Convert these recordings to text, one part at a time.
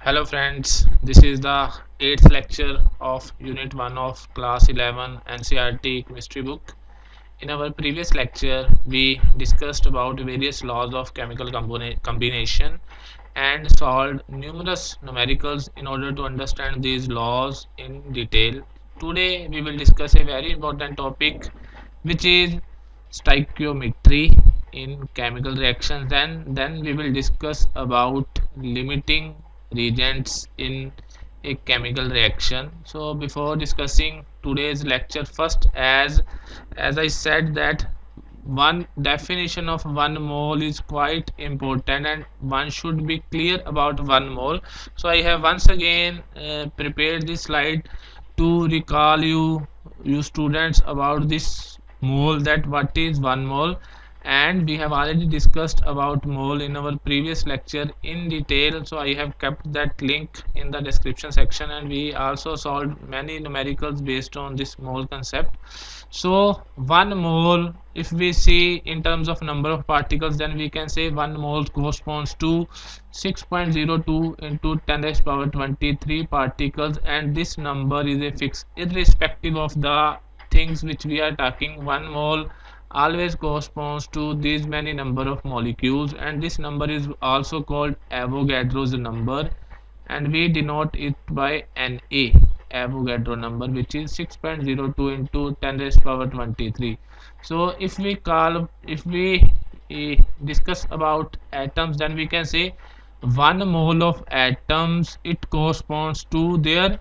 Hello friends, this is the 8th lecture of Unit 1 of Class 11 NCERT Chemistry book. In our previous lecture, we discussed about various laws of chemical combination and solved numerous numericals in order to understand these laws in detail. Today, we will discuss a very important topic which is stoichiometry in chemical reactions, and then we will discuss about limiting reagents in a chemical reaction. So before discussing today's lecture, first, as I said, that one definition of 1 mole is quite important and one should be clear about 1 mole. So I have once again prepared this slide to recall you students about this mole, that what is 1 mole, and we have already discussed about mole in our previous lecture in detail, so I have kept that link in the description section, and we also solved many numericals based on this mole concept. So 1 mole, if we see in terms of number of particles, then we can say 1 mole corresponds to 6.02 into 10 raised power 23 particles, and this number is a fixed irrespective of the things which we are talking. 1 mole always corresponds to these many number of molecules, and this number is also called Avogadro's number, and we denote it by Na, Avogadro number, which is 6.02 into 10 raised power 23. So if we discuss about atoms, then we can say 1 mole of atoms, it corresponds to their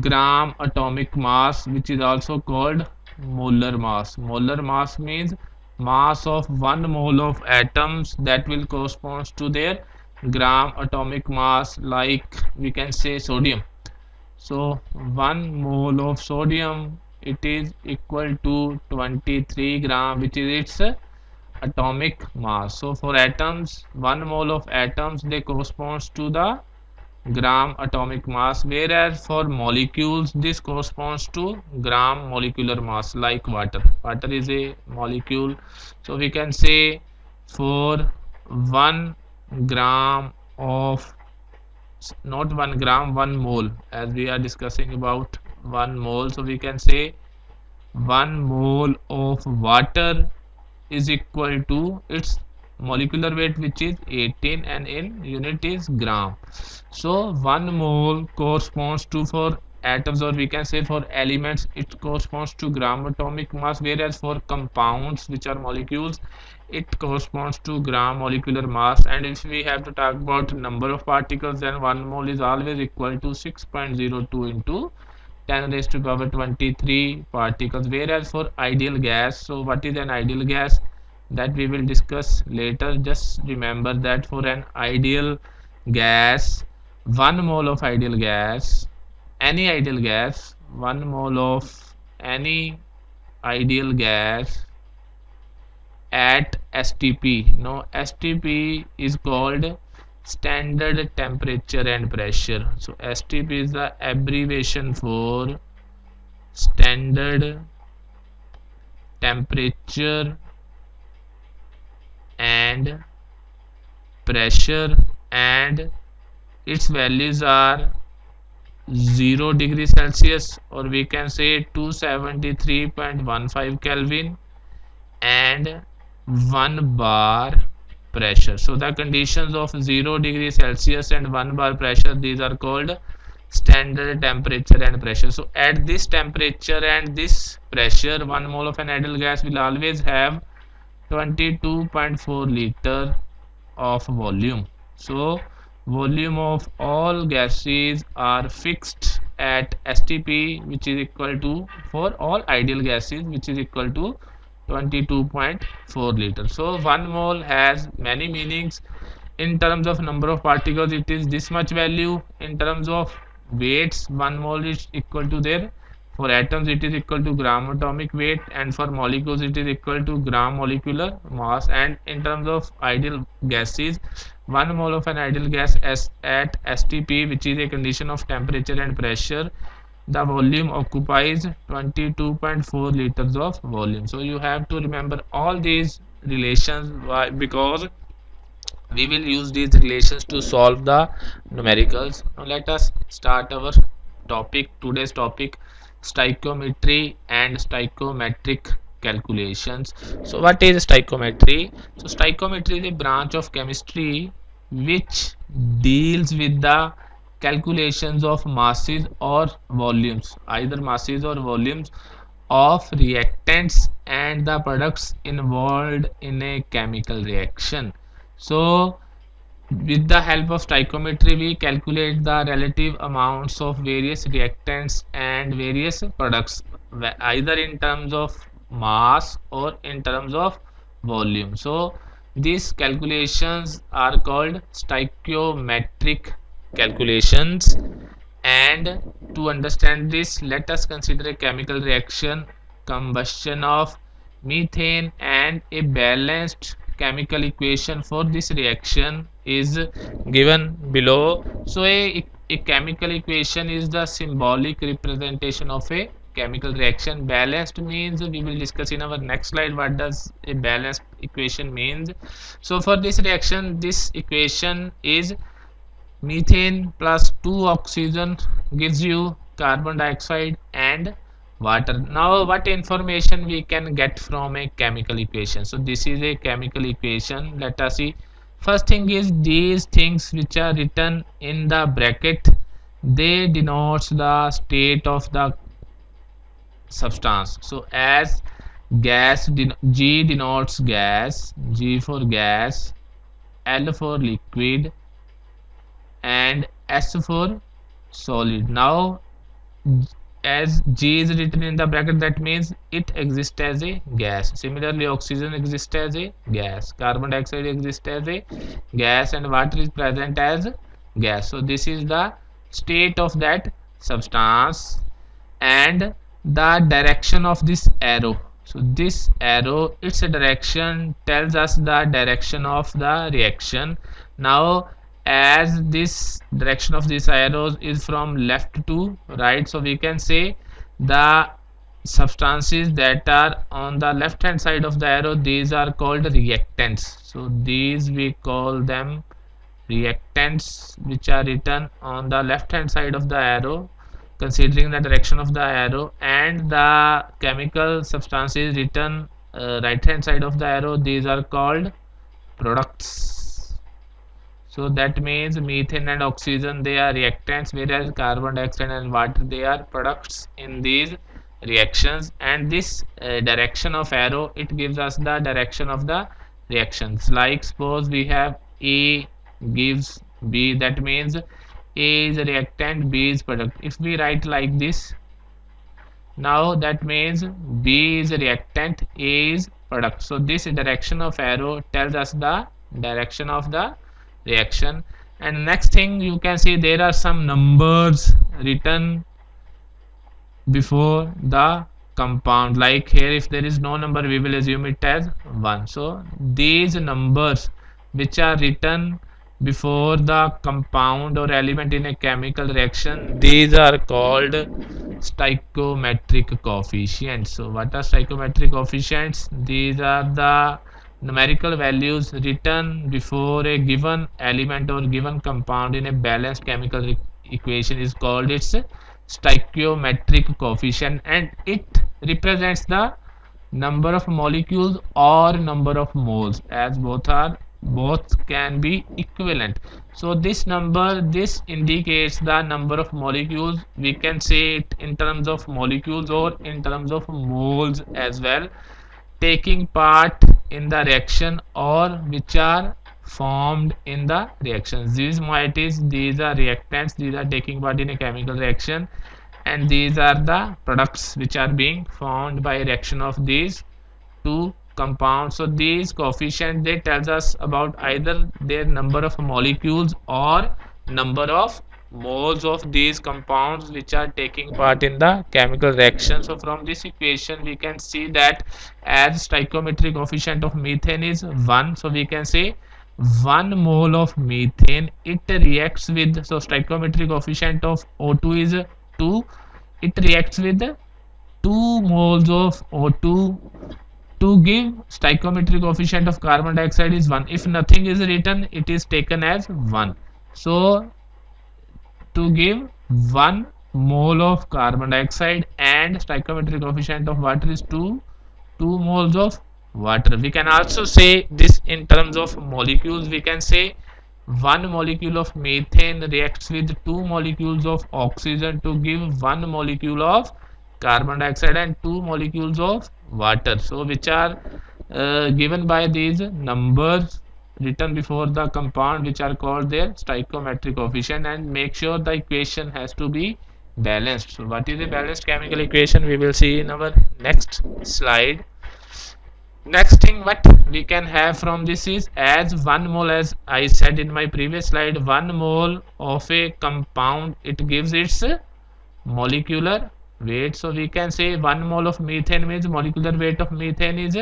gram atomic mass, which is also called molar mass. Molar mass means mass of 1 mole of atoms, that will correspond to their gram atomic mass, like we can say sodium. So 1 mole of sodium, it is equal to 23 gram, which is its atomic mass. So for atoms, 1 mole of atoms, they corresponds to the gram atomic mass, whereas for molecules this corresponds to gram molecular mass, like water is a molecule. So we can say for 1 gram of, not 1 gram, 1 mole, as we are discussing about 1 mole, so we can say 1 mole of water is equal to its molecular weight, which is 18, and in unit is gram. So 1 mole corresponds to, for atoms, or we can say for elements, it corresponds to gram atomic mass, whereas for compounds, which are molecules, it corresponds to gram molecular mass. And if we have to talk about number of particles, then 1 mole is always equal to 6.02 into 10 raised to power 23 particles. Whereas for ideal gas, so what is an ideal gas, that we will discuss later. Just remember that for an ideal gas, 1 mole of ideal gas, any ideal gas, 1 mole of any ideal gas at STP. Now STP is called standard temperature and pressure. So STP is the abbreviation for standard temperature and pressure, and its values are 0 degree Celsius, or we can say 273.15 Kelvin, and 1 bar pressure. So the conditions of 0 degree Celsius and 1 bar pressure, these are called standard temperature and pressure. So at this temperature and this pressure, 1 mole of an ideal gas will always have 22.4 liter of volume. So volume of all gases are fixed at STP, which is equal to, for all ideal gases, which is equal to 22.4 liters. So 1 mole has many meanings. In terms of number of particles, it is this much value. In terms of weights, 1 mole is equal to their, for atoms it is equal to gram atomic weight, and for molecules it is equal to gram molecular mass. And in terms of ideal gases, 1 mole of an ideal gas at STP, which is a condition of temperature and pressure, the volume occupies 22.4 liters of volume. So you have to remember all these relations. Why? Because We will use these relations to solve the numericals. Now let us start our today's topic, stoichiometry and stoichiometric calculations. So what is stoichiometry? So stoichiometry is a branch of chemistry which deals with the calculations of masses or volumes, either masses or volumes of reactants and the products involved in a chemical reaction. So with the help of stoichiometry, we calculate the relative amounts of various reactants and various products, either in terms of mass or in terms of volume. So these calculations are called stoichiometric calculations. And to understand this, let us consider a chemical reaction, combustion of methane, and a balanced chemical equation for this reaction is given below. So a chemical equation is the symbolic representation of a chemical reaction. Balanced means, we will discuss in our next slide what does a balanced equation means. So for this reaction, this equation is methane plus 2 oxygen gives you carbon dioxide and water. Now what information we can get from a chemical equation? So this is a chemical equation. Let us see. First thing is, these things which are written in the bracket, they denotes the state of the substance. So as gas, G denotes gas, G for gas, L for liquid, and S for solid. Now as G is written in the bracket, that means it exists as a gas. Similarly, oxygen exists as a gas, carbon dioxide exists as a gas, and water is present as gas. So this is the state of that substance. And the direction of this arrow, so this arrow, its direction tells us the direction of the reaction. Now as this direction of this arrows is from left to right, so we can say the substances that are on the left hand side of the arrow, these are called reactants. So these we call them reactants, which are written on the left hand side of the arrow considering the direction of the arrow, and the chemical substances written right hand side of the arrow, these are called products. So that means methane and oxygen, they are reactants, whereas carbon dioxide and water, they are products in these reactions. And this direction of arrow, it gives us the direction of the reactions. Like suppose we have A gives B, that means A is a reactant, B is product. If we write like this, now that means B is a reactant, A is product. So this direction of arrow tells us the direction of the reaction. And next thing, you can see there are some numbers written before the compound. Like here, if there is no number, we will assume it as 1. So these numbers which are written before the compound or element in a chemical reaction, these are called stoichiometric coefficients. So what are stoichiometric coefficients? These are the numerical values written before a given element or given compound in a balanced chemical equation is called its stoichiometric coefficient, and it represents the number of molecules or number of moles, as both can be equivalent. So this number, this indicates the number of molecules. We can say it in terms of molecules or in terms of moles as well, taking part in the reaction or which are formed in the reactions. These moieties, these are reactants, these are taking part in a chemical reaction, and these are the products which are being formed by reaction of these two compounds. So these coefficients, they tells us about either their number of molecules or number of moles of these compounds which are taking part in the chemical reaction. So from this equation we can see that as stoichiometric coefficient of methane is 1, so we can say 1 mole of methane, it reacts with, so stoichiometric coefficient of O2 is 2, it reacts with 2 moles of O2 To give stoichiometric coefficient of carbon dioxide is 1. If nothing is written, it is taken as 1. So to give 1 mole of carbon dioxide and stoichiometric coefficient of water is 2 moles of water. We can also say this in terms of molecules. We can say 1 molecule of methane reacts with 2 molecules of oxygen to give 1 molecule of carbon dioxide and 2 molecules of water. So which are given by these numbers written before the compound, which are called their stoichiometric coefficient, and make sure the equation has to be balanced. So what is a balanced chemical equation, we will see in our next slide. Next thing what we can have from this is, as 1 mole, as I said in my previous slide, 1 mole of a compound, it gives its molecular weight. So we can say 1 mole of methane means molecular weight of methane is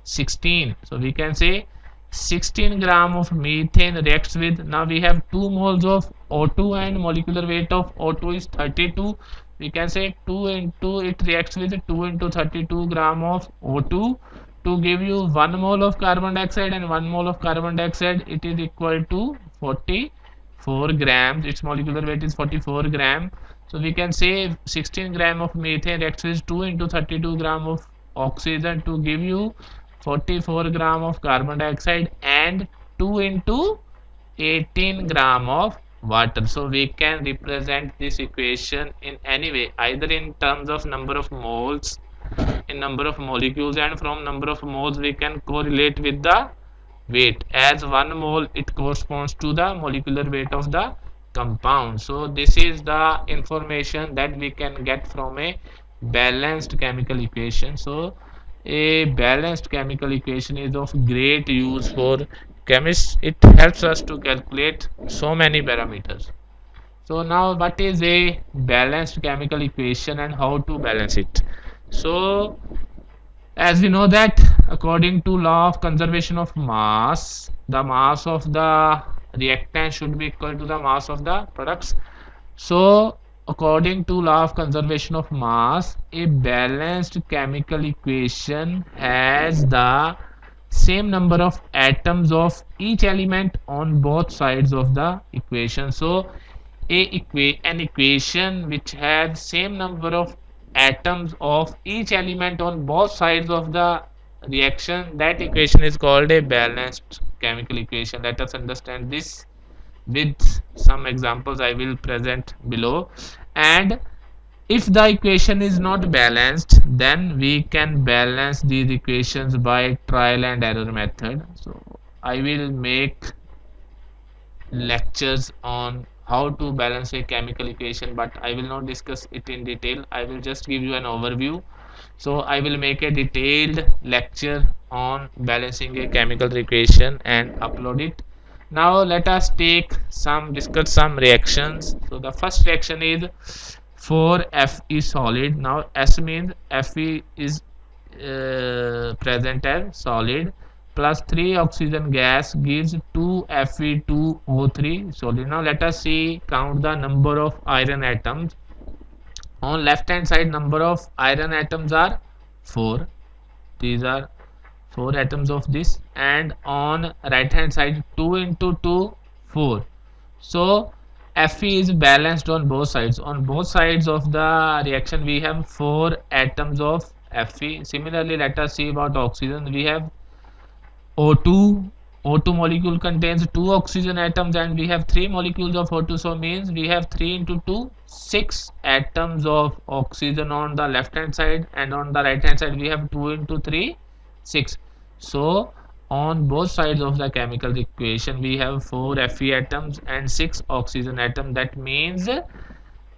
16. So we can say 16 gram of methane reacts with, now we have 2 moles of O2 and molecular weight of O2 is 32. We can say 2 into, it reacts with 2 into 32 gram of O2 to give you 1 mole of carbon dioxide, and 1 mole of carbon dioxide, it is equal to 44 grams. Its molecular weight is 44 gram. So we can say 16 gram of methane reacts with 2 into 32 gram of oxygen to give you 44 gram of carbon dioxide and 2 into 18 gram of water. So we can represent this equation in any way, either in terms of number of moles, in number of molecules, and from number of moles we can correlate with the weight, as 1 mole it corresponds to the molecular weight of the compound. So this is the information that we can get from a balanced chemical equation. So a balanced chemical equation is of great use for chemists. It helps us to calculate so many parameters. So now what is a balanced chemical equation and how to balance it? So as we know that according to law of conservation of mass, the mass of the reactant should be equal to the mass of the products. So according to law of conservation of mass, a balanced chemical equation has the same number of atoms of each element on both sides of the equation. So an equation which has same number of atoms of each element on both sides of the reaction, that equation is called a balanced chemical equation. Let us understand this with some examples I will present below. And if the equation is not balanced, then we can balance these equations by trial and error method. So I will make lectures on how to balance a chemical equation, but I will not discuss it in detail. I will just give you an overview. So I will make a detailed lecture on balancing a chemical equation and upload it. Now let us discuss some reactions. So the first reaction is for Fe solid. Now S means Fe is present as solid, plus 3 oxygen gas gives 2 Fe2O3 solid. Now let us see, count the number of iron atoms. On left hand side, number of iron atoms are 4. These are 4 atoms of this, and on right hand side 2 into 2 4. So Fe is balanced on both sides. On both sides of the reaction we have 4 atoms of Fe. Similarly, let us see about oxygen. We have O2. O2 molecule contains 2 oxygen atoms and we have 3 molecules of O2. So means we have 3 into 2, 6 atoms of oxygen on the left hand side, and on the right hand side we have 2 into 3, 6. So on both sides of the chemical equation we have 4 Fe atoms and 6 oxygen atoms. That means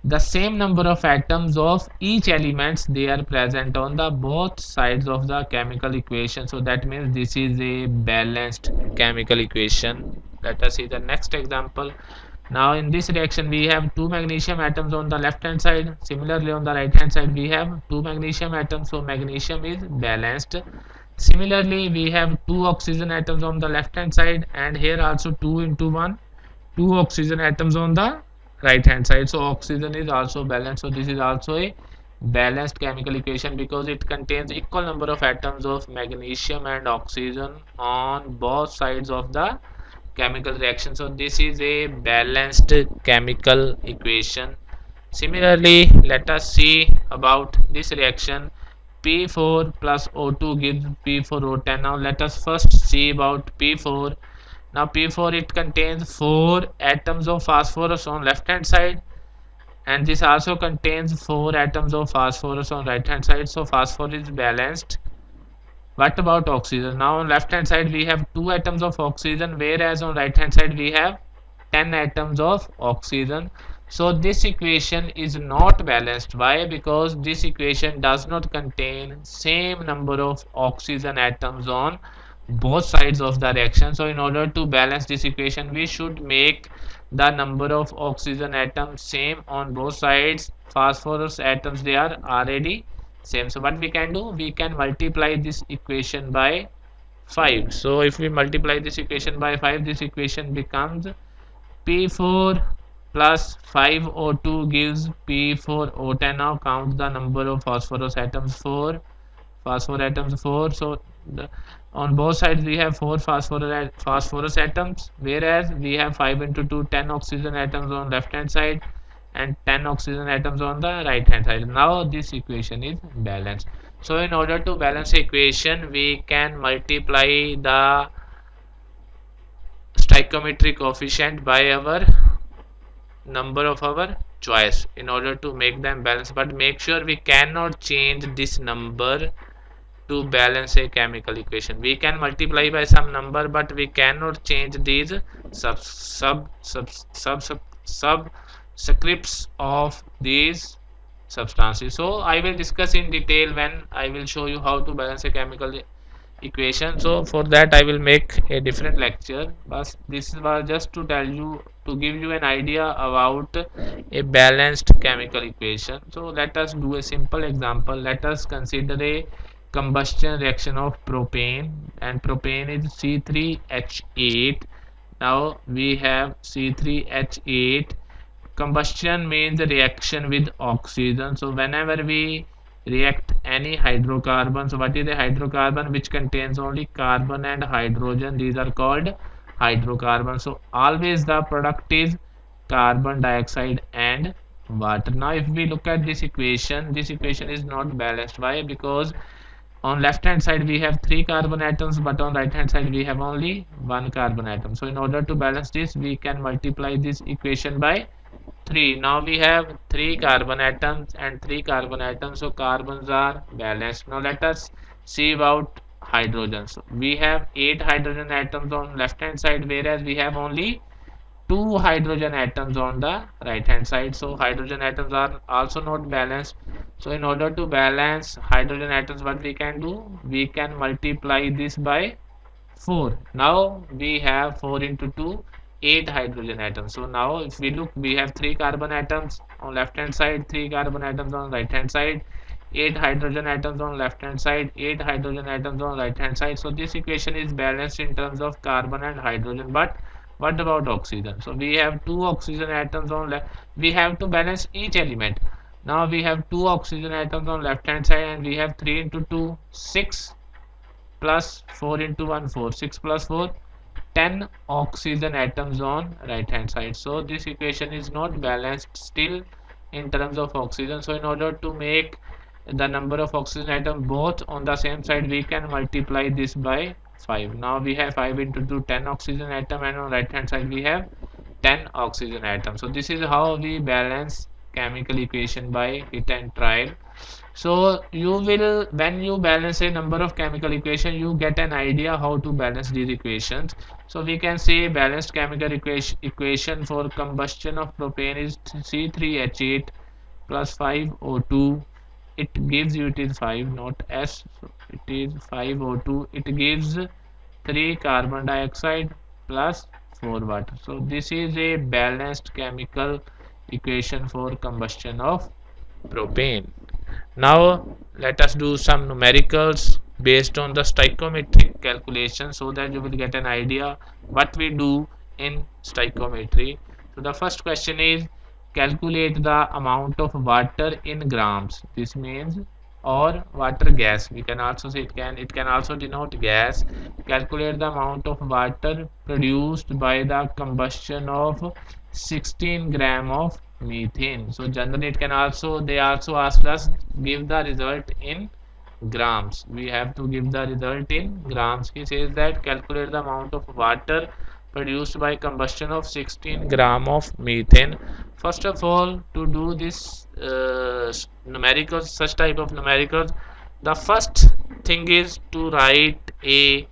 the same number of atoms of each elements, they are present on the both sides of the chemical equation. So that means this is a balanced chemical equation. Let us see the next example. Now in this reaction we have 2 magnesium atoms on the left hand side. Similarly on the right hand side we have 2 magnesium atoms, so magnesium is balanced. Similarly we have 2 oxygen atoms on the left hand side, and here also 2 into 1, 2 oxygen atoms on the right hand side, so oxygen is also balanced. So this is also a balanced chemical equation because it contains equal number of atoms of magnesium and oxygen on both sides of the chemical reaction. So this is a balanced chemical equation. Similarly, let us see about this reaction. P4 plus O2 gives P4O10. Now let us first see about P4. Now P4, it contains 4 atoms of phosphorus on left hand side, and this also contains 4 atoms of phosphorus on right hand side. So phosphorus is balanced. What about oxygen? Now on left hand side we have 2 atoms of oxygen, whereas on right hand side we have 10 atoms of oxygen. So this equation is not balanced. Why? Because this equation does not contain same number of oxygen atoms on both sides of the reaction. So in order to balance this equation, we should make the number of oxygen atoms same on both sides. Phosphorus atoms, they are already same. So what we can do, we can multiply this equation by 5. So if we multiply this equation by 5, this equation becomes P4 plus 5O2 gives P4O10. Now count the number of phosphorus atoms, 4 phosphorus atoms, 4. So on both sides we have 4 phosphorus atoms, whereas we have 5 into 2, 10 oxygen atoms on left hand side and 10 oxygen atoms on the right hand side. Now this equation is balanced. So in order to balance the equation, we can multiply the stoichiometric coefficient by our number of our choice in order to make them balance. But make sure we cannot change this number to balance a chemical equation. We can multiply by some number, but we cannot change these subscripts of these substances. So I will discuss in detail when I will show you how to balance a chemical equation. So for that I will make a different lecture, but this was just to tell you, to give you an idea about a balanced chemical equation. So let us do a simple example. Let us consider a combustion reaction of propane, and propane is C3H8. Now we have C3H8. Combustion means reaction with oxygen. So whenever we react any hydrocarbon, so what is a hydrocarbon? Which contains only carbon and hydrogen. These are called hydrocarbons. So always the product is carbon dioxide and water. Now if we look at this equation is not balanced. Why? Because on left hand side we have 3 carbon atoms, but on right hand side we have only 1 carbon atom. So in order to balance this, we can multiply this equation by 3. Now we have 3 carbon atoms and 3 carbon atoms, so carbons are balanced. Now let us see about hydrogens. So we have 8 hydrogen atoms on left hand side, whereas we have only 2 hydrogen atoms on the right hand side. So hydrogen atoms are also not balanced. So in order to balance hydrogen atoms, what we can do, we can multiply this by 4. Now we have 4 into 2, 8 hydrogen atoms. So now if we look, we have 3 carbon atoms on left hand side, 3 carbon atoms on right hand side, 8 hydrogen atoms on left hand side, 8 hydrogen atoms on right hand side. So this equation is balanced in terms of carbon and hydrogen. But what about oxygen? So we have 2 oxygen atoms on left. We have to balance each element. Now we have 2 oxygen atoms on left hand side, and we have 3 into 2, 6 plus 4 into 1, 4, 6 plus 4, 10 oxygen atoms on right hand side. So this equation is not balanced still in terms of oxygen. So in order to make the number of oxygen atoms both on the same side, we can multiply this by 5. Now we have 5 into 2, 10 oxygen atom, and on right hand side we have 10 oxygen atoms. So this is how we balance chemical equation by hit and trial. So you will, when you balance a number of chemical equation, you get an idea how to balance these equations. So we can say balanced chemical equation for combustion of propane is C3H8 plus 5O2. It gives you, it is 5, not S, so it is 5O2. It gives 3 carbon dioxide plus 4 water. So this is a balanced chemical equation for combustion of propane. Now let us do some numericals based on the stoichiometric calculation, so that you will get an idea what we do in stoichiometry. So the first question is, calculate the amount of water in grams. This means, or water gas, we can also say it can also denote gas. Calculate the amount of water produced by the combustion of 16 gram of methane. So generally it can also, they also asked us give the result in grams. We have to give the result in grams. He says that calculate the amount of water produced by combustion of 16 gram of methane. First of all, to do this numerical, such type of numerical, the first thing is to write a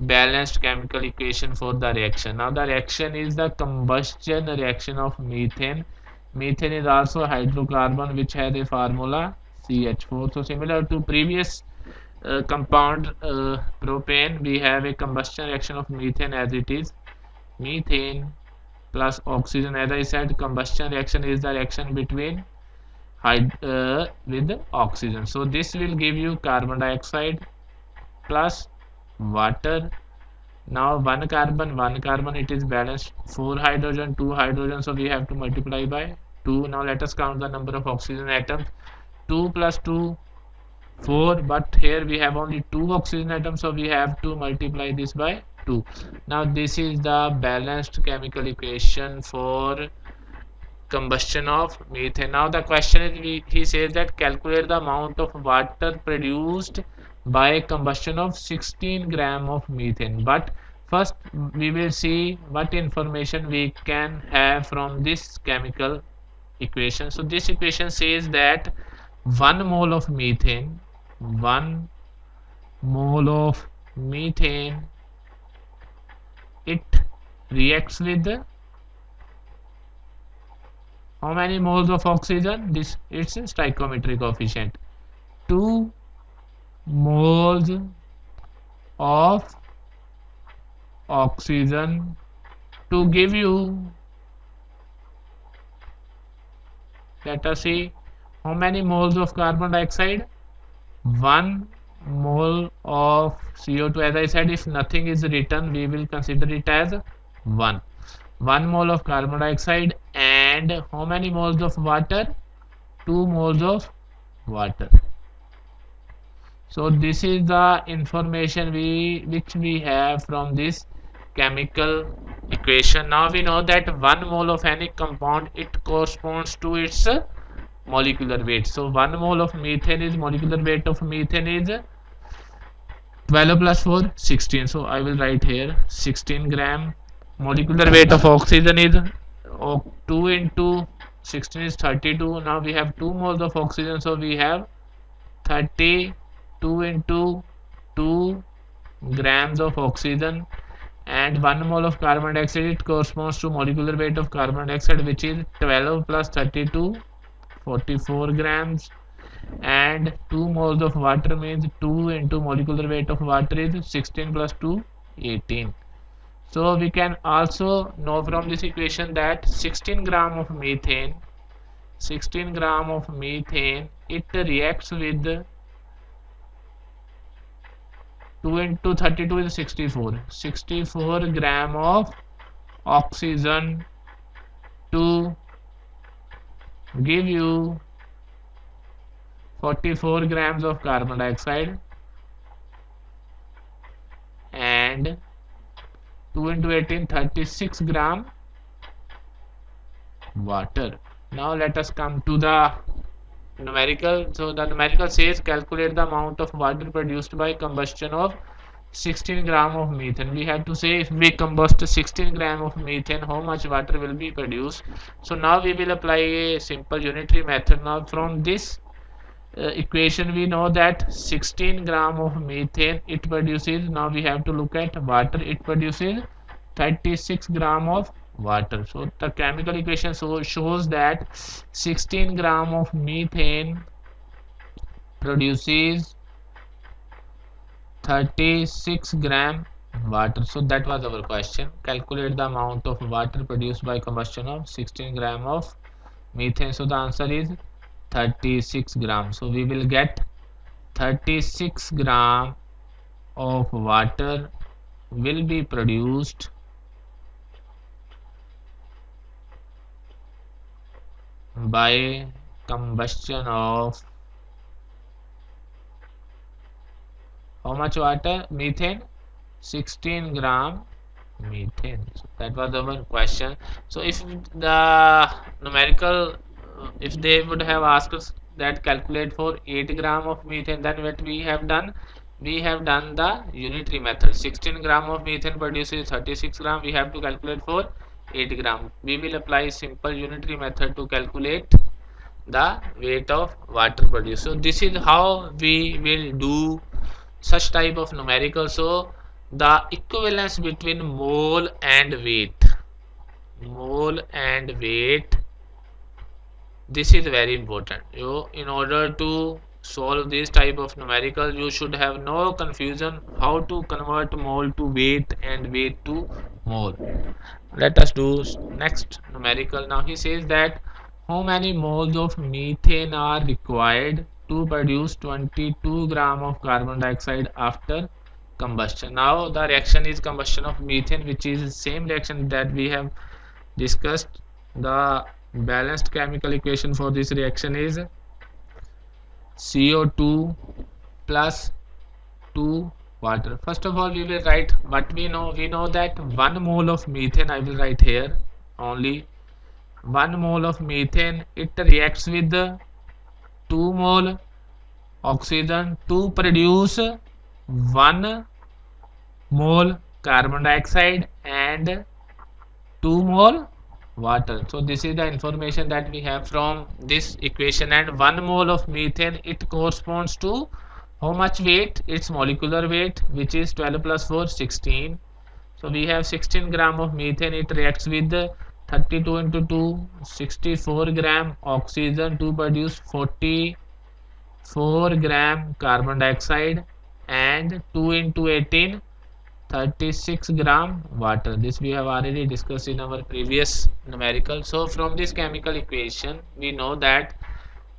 balanced chemical equation for the reaction. Now the reaction is the combustion reaction of methane. Methane is also a hydrocarbon which has a formula CH4. So similar to previous compound propane, we have a combustion reaction of methane as it is methane plus oxygen. As I said, combustion reaction is the reaction between with oxygen. So this will give you carbon dioxide plus water. Now one carbon, it is balanced, 4 hydrogen, 2 hydrogen, so we have to multiply by 2. Now let us count the number of oxygen atoms. 2 plus 2, 4, but here we have only 2 oxygen atoms, so we have to multiply this by 2. Now this is the balanced chemical equation for combustion of methane. Now the question is, he says that calculate the amount of water produced by combustion of 16 gram of methane. But first we will see what information we can have from this chemical equation. So this equation says that 1 mole of methane, 1 mole of methane, it reacts with how many moles of oxygen? This, it's a stoichiometric coefficient, 2 moles of oxygen to give you, let us see, how many moles of carbon dioxide? 1 mole of CO2. As I said, if nothing is written, we will consider it as 1. 1 mole of carbon dioxide, and how many moles of water? 2 moles of water. So this is the information which we have from this chemical equation. Now we know that 1 mole of any compound, it corresponds to its molecular weight. So 1 mole of methane is, molecular weight of methane is 12 plus 4, 16. So I will write here 16 gram. Molecular weight of oxygen is 2 into 16 is 32. Now we have 2 moles of oxygen, so we have 32 into 2 grams of oxygen, and 1 mole of carbon dioxide, it corresponds to molecular weight of carbon dioxide, which is 12 plus 32, 44 grams, and 2 moles of water means 2 into molecular weight of water is 16 plus 2, 18. So we can also know from this equation that 16 gram of methane, 16 gram of methane, it reacts with 2 into 32 is 64, 64 gram of oxygen to give you 44 grams of carbon dioxide, and 2 into 18, 36 gram water. Now let us come to the numerical. So the numerical says calculate the amount of water produced by combustion of 16 gram of methane. We have to say if we combust 16 gram of methane, how much water will be produced. So now we will apply a simple unitary method. Now from this equation we know that 16 gram of methane it produces, now we have to look at water, it produces 36 gram of water. So the chemical equation shows that 16 gram of methane produces 36 gram water. So that was our question. Calculate the amount of water produced by combustion of 16 gram of methane. So the answer is 36 gram. So we will get 36 gram of water will be produced by combustion of how much water? Methane, 16 gram methane. So that was the one question. So if the numerical, if they would have asked us that calculate for 8 gram of methane, then what we have done? We have done the unitary method. 16 gram of methane produces 36 gram. We have to calculate for 8 gram. We will apply simple unitary method to calculate the weight of water produced. So this is how we will do such type of numerical. So the equivalence between mole and weight, this is very important. You, in order to solve this type of numerical, you should have no confusion how to convert mole to weight and weight to mole. Let us do next numerical. Now he says that how many moles of methane are required to produce 22 gram of carbon dioxide after combustion. Now the reaction is combustion of methane, which is the same reaction that we have discussed. The balanced chemical equation for this reaction is CO2 plus 2 water. First of all, we will write what we know. We know that 1 mole of methane, I will write here only 1 mole of methane, it reacts with 2 mole oxygen to produce 1 mole carbon dioxide and 2 mole water. So this is the information that we have from this equation, and 1 mole of methane, it corresponds to how much weight? Its molecular weight, which is 12 plus 4, 16. So we have 16 gram of methane, it reacts with 32 into 2, 64 gram oxygen to produce 44 gram carbon dioxide, and 2 into 18, 36 gram water. This we have already discussed in our previous numerical. So from this chemical equation, we know that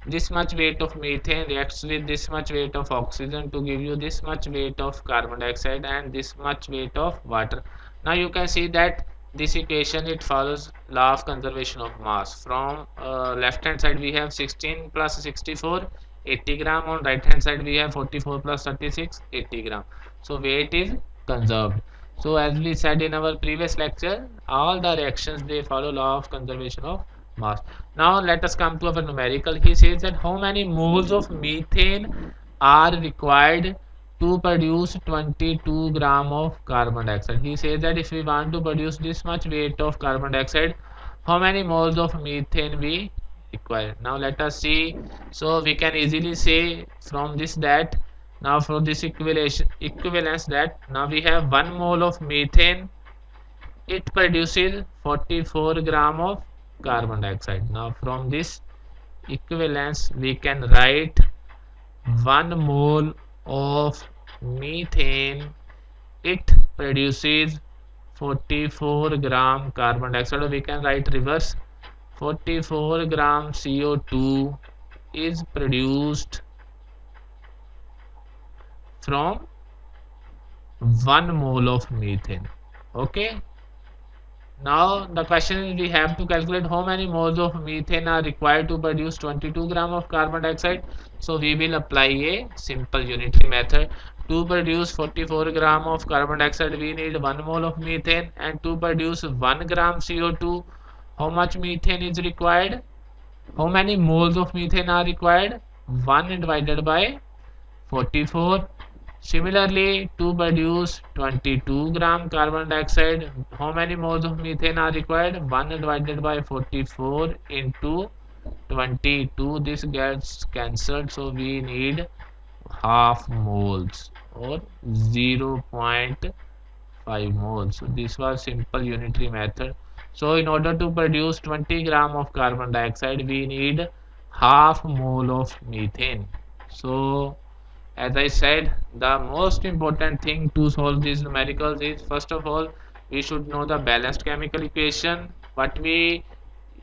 this much weight of methane reacts with this much weight of oxygen to give you this much weight of carbon dioxide and this much weight of water. Now you can see that this equation, it follows law of conservation of mass. From left hand side we have 16 plus 64, 80 gram. On right hand side we have 44 plus 36, 80 gram. So weight is conserved. So as we said in our previous lecture, all the reactions, they follow law of conservation of mass. Now let us come to our numerical. He says that how many moles of methane are required to produce 22 gram of carbon dioxide. He says that if we want to produce this much weight of carbon dioxide, how many moles of methane we require. Now let us see. So we can easily say from this that now from this equivalence that now we have 1 mole of methane, it produces 44 gram of carbon dioxide. Now from this equivalence we can write 1 mole of methane, it produces 44 gram carbon dioxide. Or we can write reverse, 44 gram CO2 is produced from 1 mole of methane. Okay. Now the question is, we have to calculate how many moles of methane are required to produce 22 gram of carbon dioxide. So we will apply a simple unitary method. To produce 44 gram of carbon dioxide, we need 1 mole of methane, and to produce 1 gram CO2, how much methane is required? How many moles of methane are required? 1 divided by 44. Similarly, to produce 22 gram carbon dioxide, how many moles of methane are required? 1 divided by 44 into 22. This gets cancelled, so we need half moles or 0.5 moles. So this was simple unitary method. So in order to produce 20 gram of carbon dioxide, we need half mole of methane. So as I said, the most important thing to solve these numericals is, first of all, we should know the balanced chemical equation. What we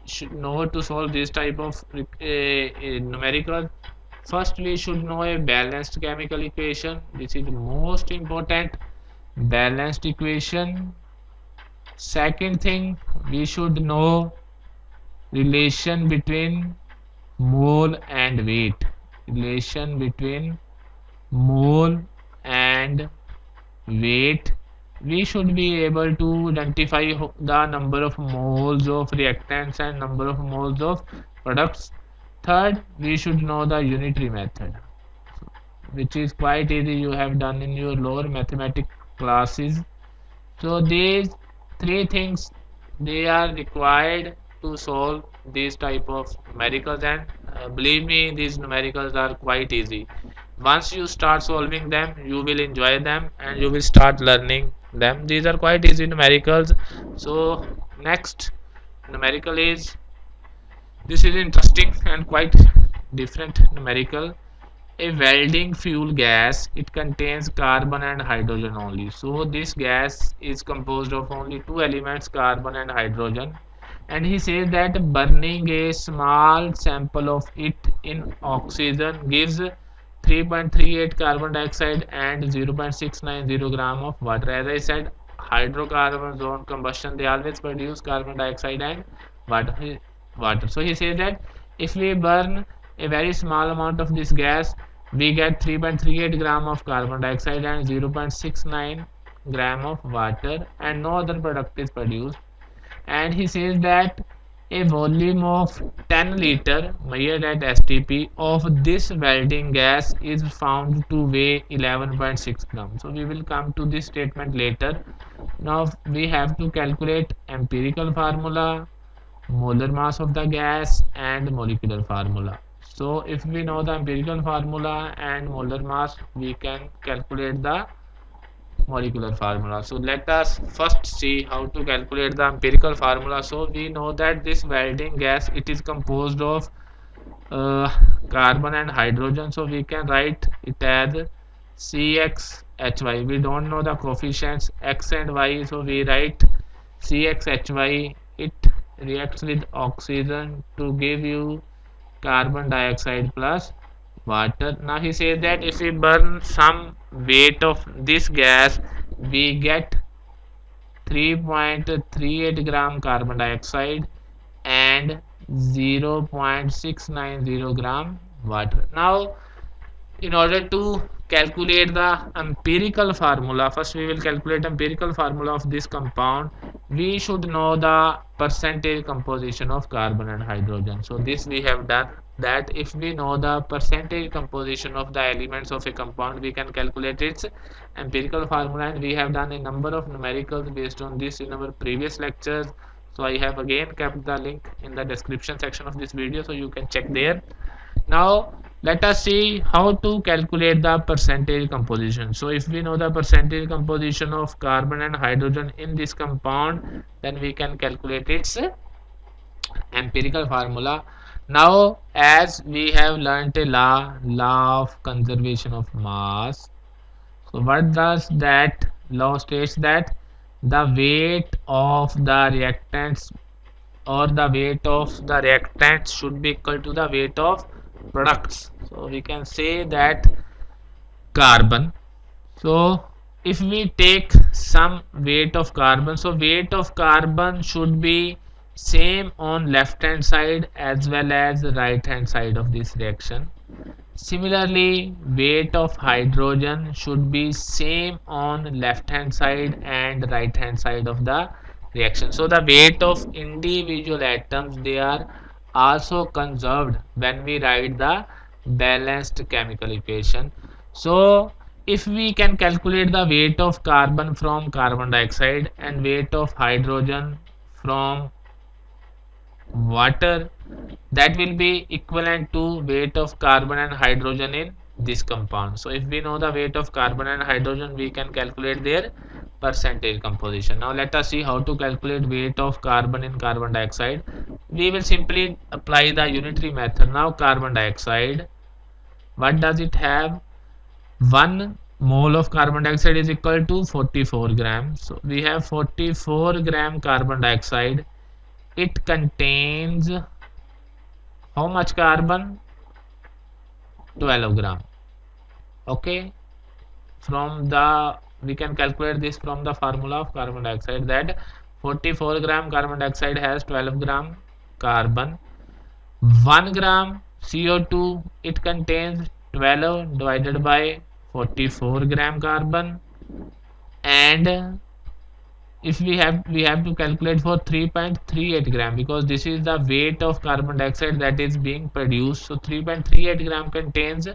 should know to solve this type of numerical, first we should know a balanced chemical equation. This is the most important, balanced equation. Second thing, we should know relation between mole and weight. Relation between mole and weight. We should be able to identify the number of moles of reactants and number of moles of products. Third, we should know the unitary method, which is quite easy. You have done in your lower mathematics classes. So these three things, they are required to solve these type of numericals, and believe me, these numericals are quite easy. Once you start solving them, you will enjoy them and you will start learning them. These are quite easy numericals. So next numerical is, this is interesting and quite different numerical. A welding fuel gas, it contains carbon and hydrogen only. So this gas is composed of only two elements, carbon and hydrogen, and he says that burning a small sample of it in oxygen gives 3.38 carbon dioxide and 0.690 gram of water. As I said, hydrocarbons on combustion, they always produce carbon dioxide and water. So he says that if we burn a very small amount of this gas, we get 3.38 gram of carbon dioxide and 0.69 gram of water, and no other product is produced. And he says that a volume of 10 liter measured at STP of this welding gas is found to weigh 11.6 grams. So we will come to this statement later. Now we have to calculate empirical formula, molar mass of the gas, and molecular formula. So if we know the empirical formula and molar mass, we can calculate the molecular formula. So let us first see how to calculate the empirical formula. So we know that this welding gas, it is composed of uh, carbon and hydrogen. So we can write it as CXHY. We don't know the coefficients x and y, so we write CXHY. It reacts with oxygen to give you carbon dioxide plus water. Now he says that if we burn some weight of this gas, we get 3.38 gram carbon dioxide and 0.690 gram water. Now in order to calculate the empirical formula, first we will calculate empirical formula of this compound. We should know the percentage composition of carbon and hydrogen. So this we have done, that if we know the percentage composition of the elements of a compound, we can calculate its empirical formula, and we have done a number of numericals based on this in our previous lectures. So I have again kept the link in the description section of this video, so you can check there. Now let us see how to calculate the percentage composition. So if we know the percentage composition of carbon and hydrogen in this compound, then we can calculate its empirical formula. Now as we have learnt a law of conservation of mass. So what does that law states? That the weight of the reactants, or the weight of the reactants, should be equal to the weight of products. So we can say that carbon. So if we take some weight of carbon, so weight of carbon should be same on left hand side as well as the right hand side of this reaction. Similarly, weight of hydrogen should be same on left hand side and right hand side of the reaction. So the weight of individual atoms, they are also conserved when we write the balanced chemical equation. So if we can calculate the weight of carbon from carbon dioxide and weight of hydrogen from water, that will be equivalent to weight of carbon and hydrogen in this compound. So if we know the weight of carbon and hydrogen, we can calculate their percentage composition. Now let us see how to calculate weight of carbon in carbon dioxide. We will simply apply the unitary method. Now carbon dioxide, what does it have? 1 mole of carbon dioxide is equal to 44 grams. So we have 44 gram carbon dioxide. It contains how much carbon? 12 gram. Okay, from the, we can calculate this from the formula of carbon dioxide, that 44 gram carbon dioxide has 12 gram carbon. 1 gram CO2, it contains 12 divided by 44 gram carbon. And if we have to calculate for 3.38 gram, because this is the weight of carbon dioxide that is being produced. So 3.38 gram contains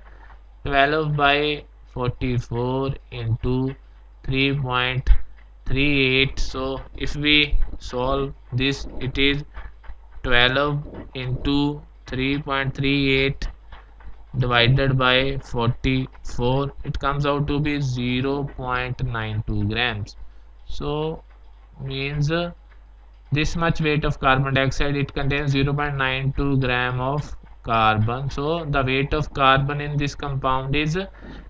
12 by 44 into 3.38. So if we solve this, it is 12 into 3.38 divided by 44, it comes out to be 0.92 grams. So means this much weight of carbon dioxide, it contains 0.92 gram of carbon. So the weight of carbon in this compound is,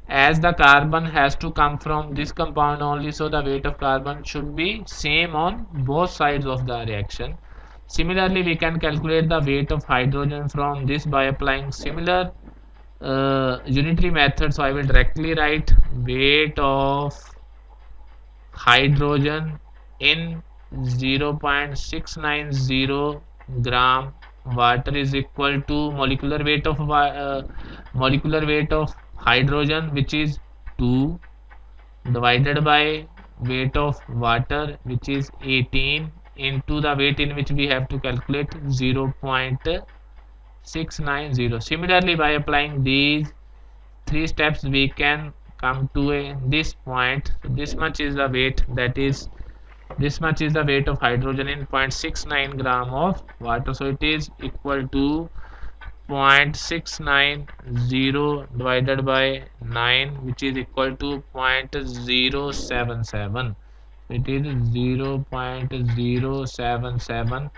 as the carbon has to come from this compound only, so the weight of carbon should be same on both sides of the reaction. Similarly, we can calculate the weight of hydrogen from this by applying similar unitary method. So I will directly write weight of hydrogen in 0.690 gram water is equal to molecular weight of hydrogen, which is 2, divided by weight of water, which is 18, into the weight in which we have to calculate 0.690. Similarly, by applying these 3 steps, we can come to this point. So this much is the weight, that is, this much is the weight of hydrogen in 0.69 gram of water. So it is equal to 0.690 divided by 9, which is equal to 0.077. It is 0.077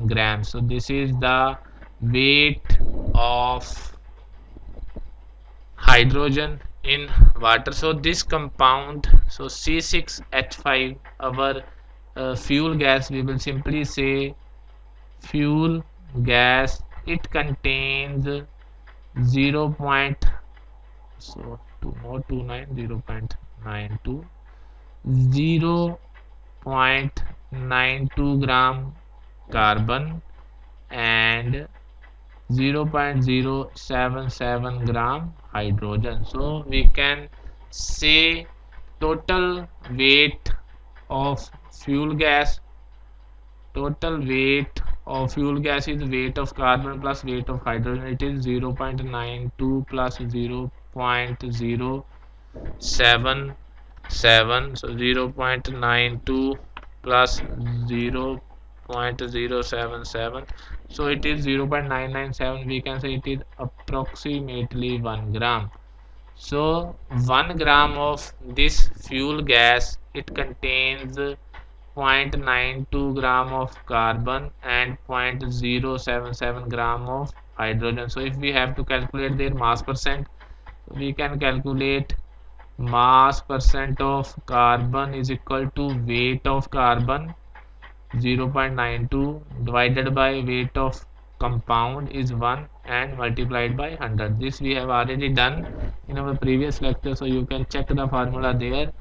grams. So this is the weight of hydrogen in water. So this compound, so C6H5, our fuel gas, we will simply say fuel gas, it contains 0. So 0.29, 0.92, 0.92 gram carbon and 0.077 gram hydrogen. So we can say total weight of fuel gas, is weight of carbon plus weight of hydrogen. It is 0.92 plus 0.077. So 0.92 plus 0.077, so it is 0.997. We can say it is approximately 1 gram. So 1 gram of this fuel gas, it contains 0.92 gram of carbon and 0.077 gram of hydrogen. So if we have to calculate their mass percent, we can calculate mass percent of carbon is equal to weight of carbon 0.92 divided by weight of compound is 1 and multiplied by 100. This we have already done in our previous lecture, so you can check the formula there.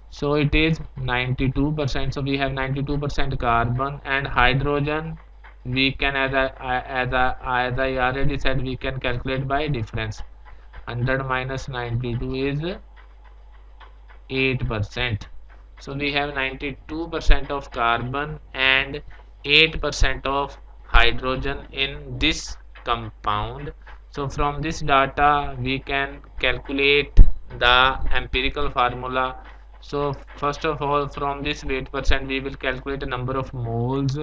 So it is 92%. So we have 92% carbon, and hydrogen we can, as I already said, we can calculate by difference. 100 minus 92 is 8%. So we have 92% of carbon and 8% of hydrogen in this compound. So from this data we can calculate the empirical formula. So first of all, from this weight percent we will calculate the number of moles.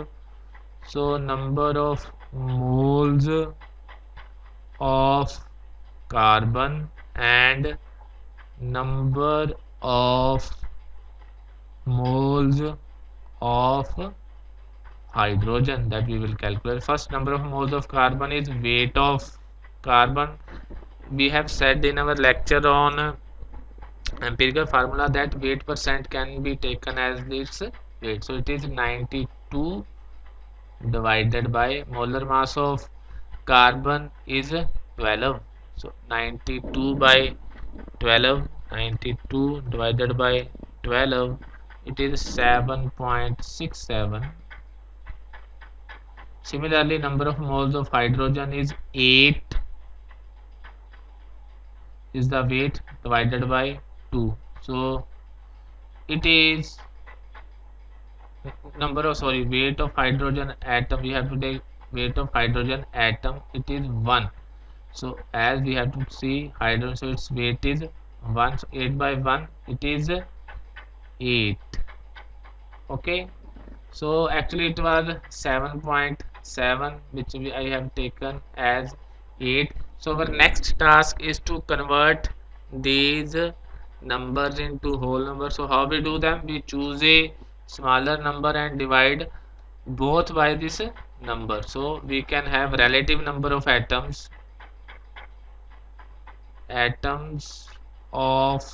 So number of moles of carbon and number of moles of hydrogen, that we will calculate. First, number of moles of carbon is weight of carbon. We have said in our lecture on empirical formula that weight percent can be taken as its weight. So it is 92 divided by molar mass of carbon is 12. So 92 by 12, 92 divided by 12, it is 7.67. Similarly, number of moles of hydrogen is 8 is the weight divided by 2. So it is weight of hydrogen atom. We have to take weight of hydrogen atom. It is 1. So as we have to see hydrogen, so its weight is 1. So 8 by 1, it is 8. Okay. So actually it was 7.7, which I have taken as 8. So our next task is to convert these numbers into whole numbers. So how we do them? We choose a smaller number and divide both by this number. So we can have relative number of atoms of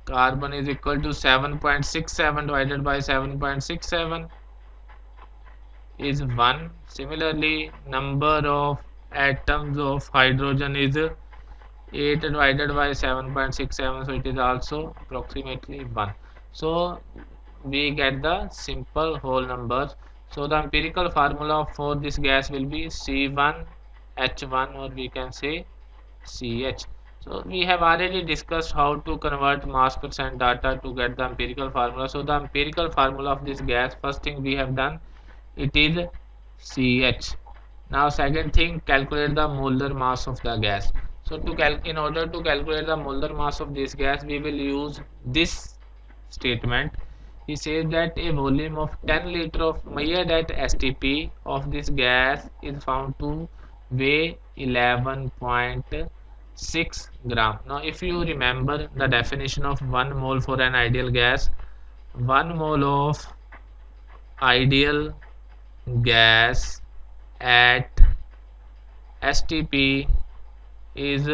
carbon is equal to 7.67 divided by 7.67 is 1. Similarly, number of atoms of hydrogen is 8 divided by 7.67, so it is also approximately 1. So we get the simple whole numbers. So the empirical formula for this gas will be C1H1, or we can say CH. So we have already discussed how to convert mass percent data to get the empirical formula. So the empirical formula of this gas, first thing we have done, it is CH. Now second thing, calculate the molar mass of the gas. So in order to calculate the molar mass of this gas, we will use this statement. He says that a volume of 10 liter of measured at STP of this gas is found to weigh 11.6 gram. Now if you remember the definition of 1 mole for an ideal gas, 1 mole of ideal gas at STP is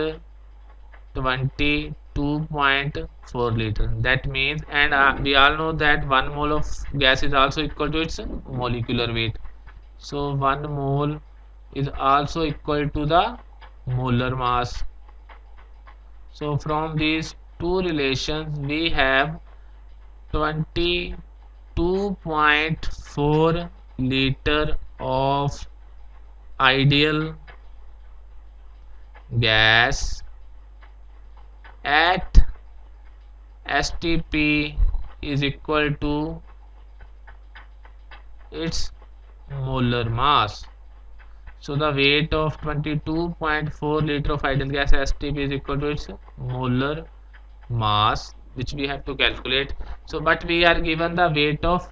22.4 liter. That means, and we all know that 1 mole of gas is also equal to its molecular weight. So 1 mole is also equal to the molar mass. So from these two relations we have 22.4 liter of ideal gas at STP is equal to its molar mass. So the weight of 22.4 liter of ideal gas STP is equal to its molar mass, which we have to calculate. So but we are given the weight of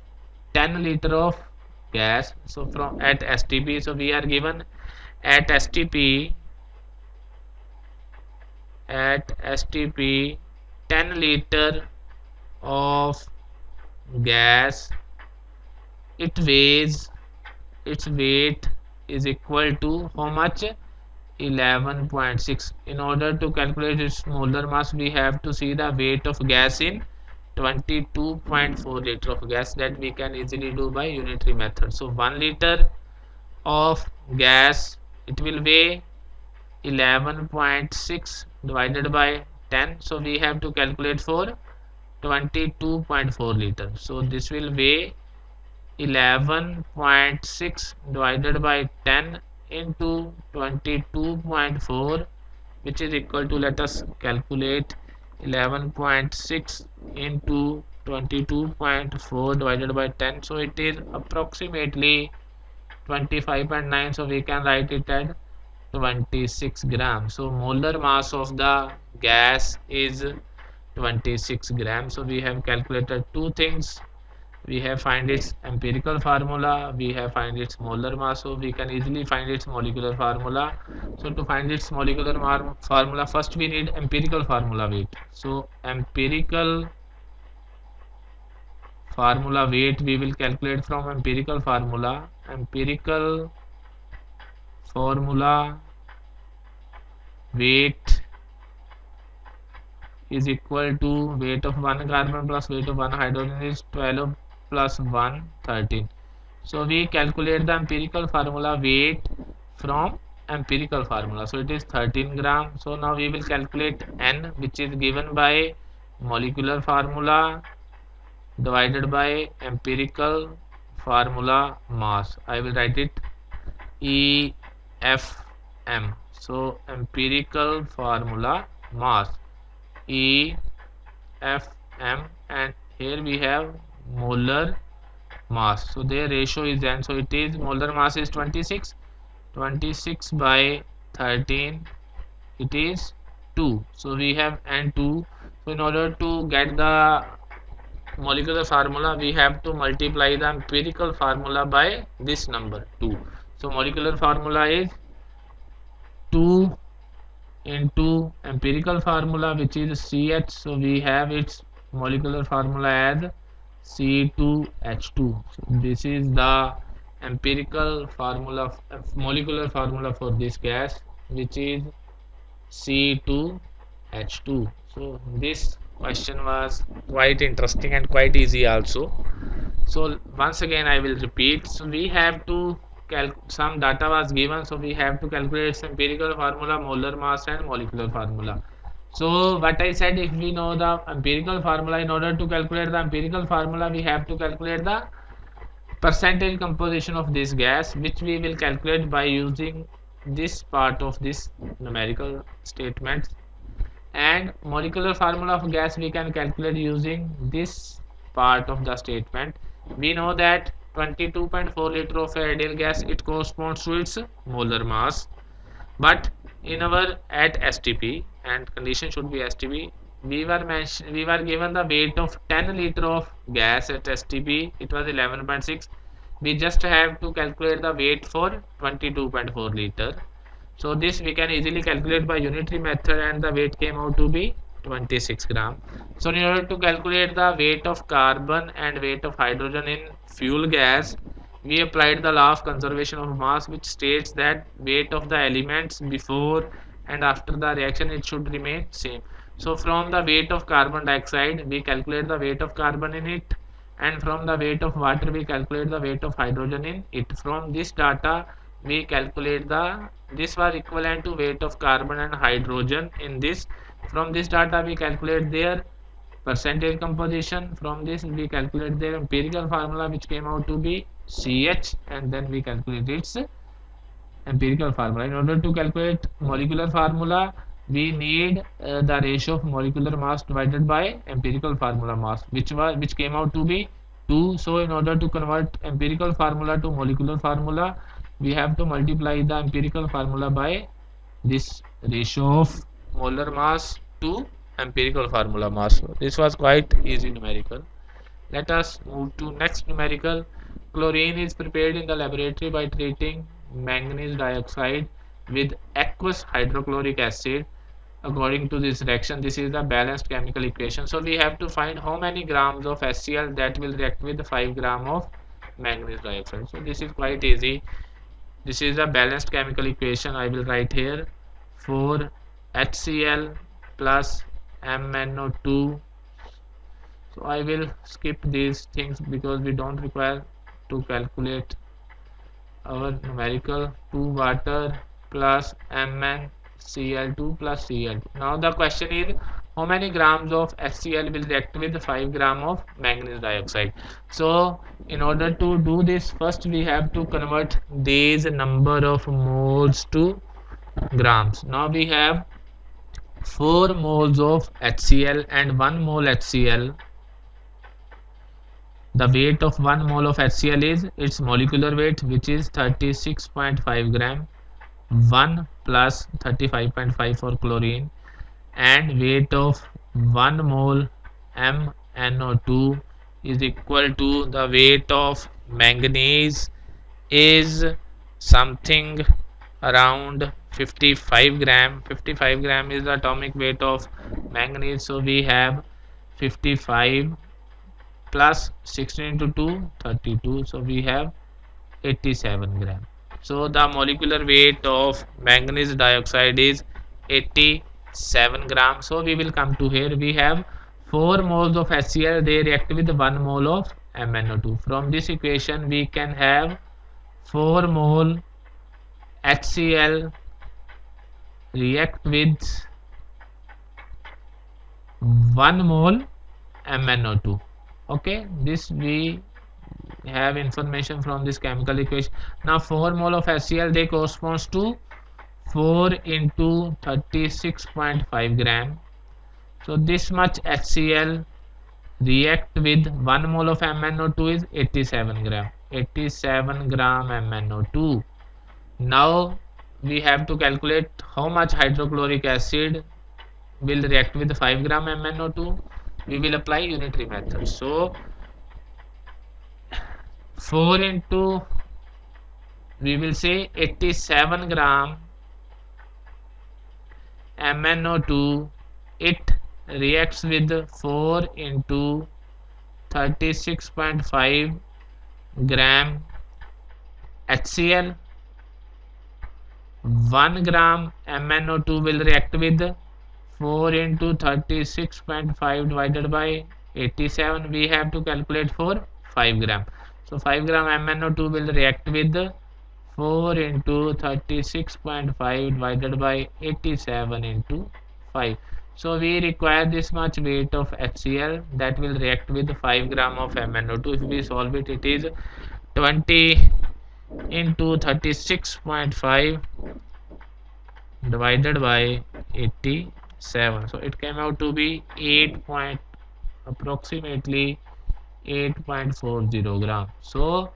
10 liter of gas, so from at STP, so we are given at STP 10 liter of gas, its weight is equal to how much? 11.6. In order to calculate its molar mass, we have to see the weight of gas in 22.4 liter of gas, that we can easily do by unitary method. So 1 liter of gas, it will weigh 11.6 divided by 10. So we have to calculate for 22.4 liter. So this will weigh 11.6 divided by 10 into 22.4, which is equal to, let us calculate, 11.6 into 22.4 divided by 10. So it is approximately 25.9. So we can write it at 26 grams. So molar mass of the gas is 26 grams. So we have calculated two things. We have find its empirical formula, we have find its molar mass. So we can easily find its molecular formula. So to find its molecular formula, first we need empirical formula weight. So empirical formula weight we will calculate from empirical formula. Empirical formula weight is equal to weight of 1 carbon plus weight of 1 hydrogen is 12 plus 1 13. So we calculate the empirical formula weight from empirical formula. So it is 13 gram. So now we will calculate N, which is given by molecular formula divided by empirical formula mass. I will write it EFM. So empirical formula mass EFM, and here we have molar mass. So their ratio is n. So it is molar mass is 26. 26 by 13, it is 2. So we have n2. So in order to get the molecular formula, we have to multiply the empirical formula by this number 2. So molecular formula is 2 into empirical formula, which is CH. So we have its molecular formula as C2H2. So this is the empirical formula, molecular formula for this gas, which is C2H2. So this question was quite interesting and quite easy also. So once again I will repeat. So we have to some data was given, so we have to calculate some empirical formula, molar mass and molecular formula. So what I said, if we know the empirical formula, in order to calculate the empirical formula we have to calculate the percentage composition of this gas, which we will calculate by using this part of this numerical statement. And molecular formula of gas we can calculate using this part of the statement. We know that 22.4 liter of ideal gas, it corresponds to its molar mass, but in our at STP, and condition should be STP, we were given the weight of 10 liter of gas at STP, it was 11.6. We just have to calculate the weight for 22.4 liter. So this we can easily calculate by unitary method, and the weight came out to be 26 gram. So in order to calculate the weight of carbon and weight of hydrogen in fuel gas, we applied the law of conservation of mass, which states that weight of the elements before and after the reaction, it should remain same. So from the weight of carbon dioxide we calculate the weight of carbon in it, and from the weight of water we calculate the weight of hydrogen in it. From this data we calculate this was equivalent to weight of carbon and hydrogen in this. From this data we calculate their percentage composition. From this we calculate their empirical formula, which came out to be CH, and then we calculate its empirical formula. In order to calculate molecular formula, we need the ratio of molecular mass divided by empirical formula mass, which came out to be 2. So in order to convert empirical formula to molecular formula, we have to multiply the empirical formula by this ratio of molar mass to empirical formula mass. So this was quite easy numerical. Let us move to next numerical. Chlorine is prepared in the laboratory by treating manganese dioxide with aqueous hydrochloric acid. According to this reaction, this is the balanced chemical equation. So we have to find how many grams of HCl that will react with 5 gram of manganese dioxide. So this is quite easy. This is a balanced chemical equation. I will write here for HCl plus MnO2. So I will skip these things because we don't require to calculate our numerical. 2 water plus MnCl2 plus Cl2. Now the question is, how many grams of HCl will react with 5 gram of manganese dioxide? So in order to do this, first we have to convert these number of moles to grams. Now we have 4 moles of HCl and 1 mole HCl. The weight of 1 mole of HCl is its molecular weight, which is 36.5 gram. 1 plus 35.5 for chlorine, and weight of 1 mole MnO2 is equal to the weight of manganese is something around 55 gram. 55 gram is the atomic weight of manganese. So we have 55 plus 16 into 2, 32. So we have 87 gram. So the molecular weight of manganese dioxide is 87 gram. So we will come to here. We have 4 moles of HCl, they react with 1 mole of MnO2. From this equation we can have 4 mole HCl react with 1 mole MnO2. Okay, this we have information from this chemical equation. Now 4 mole of HCl, they corresponds to 4 into 36.5 gram. So this much HCl react with 1 mole of MnO2 is 87 gram. 87 gram MnO2. Now we have to calculate how much hydrochloric acid will react with 5 gram MnO2. We will apply unitary method. So 4 into, we will say 87 gram MnO2, it reacts with 4 into 36.5 gram HCl. 1 gram MnO2 will react with 4 into 36.5 divided by 87. We have to calculate for 5 gram. So 5 gram MnO2 will react with 4 into 36.5 divided by 87 into 5. So we require this much weight of HCl that will react with 5 gram of MnO2. If we solve it, it is 20 into 36.5 divided by 87. So it came out to be approximately 8.40 gram. So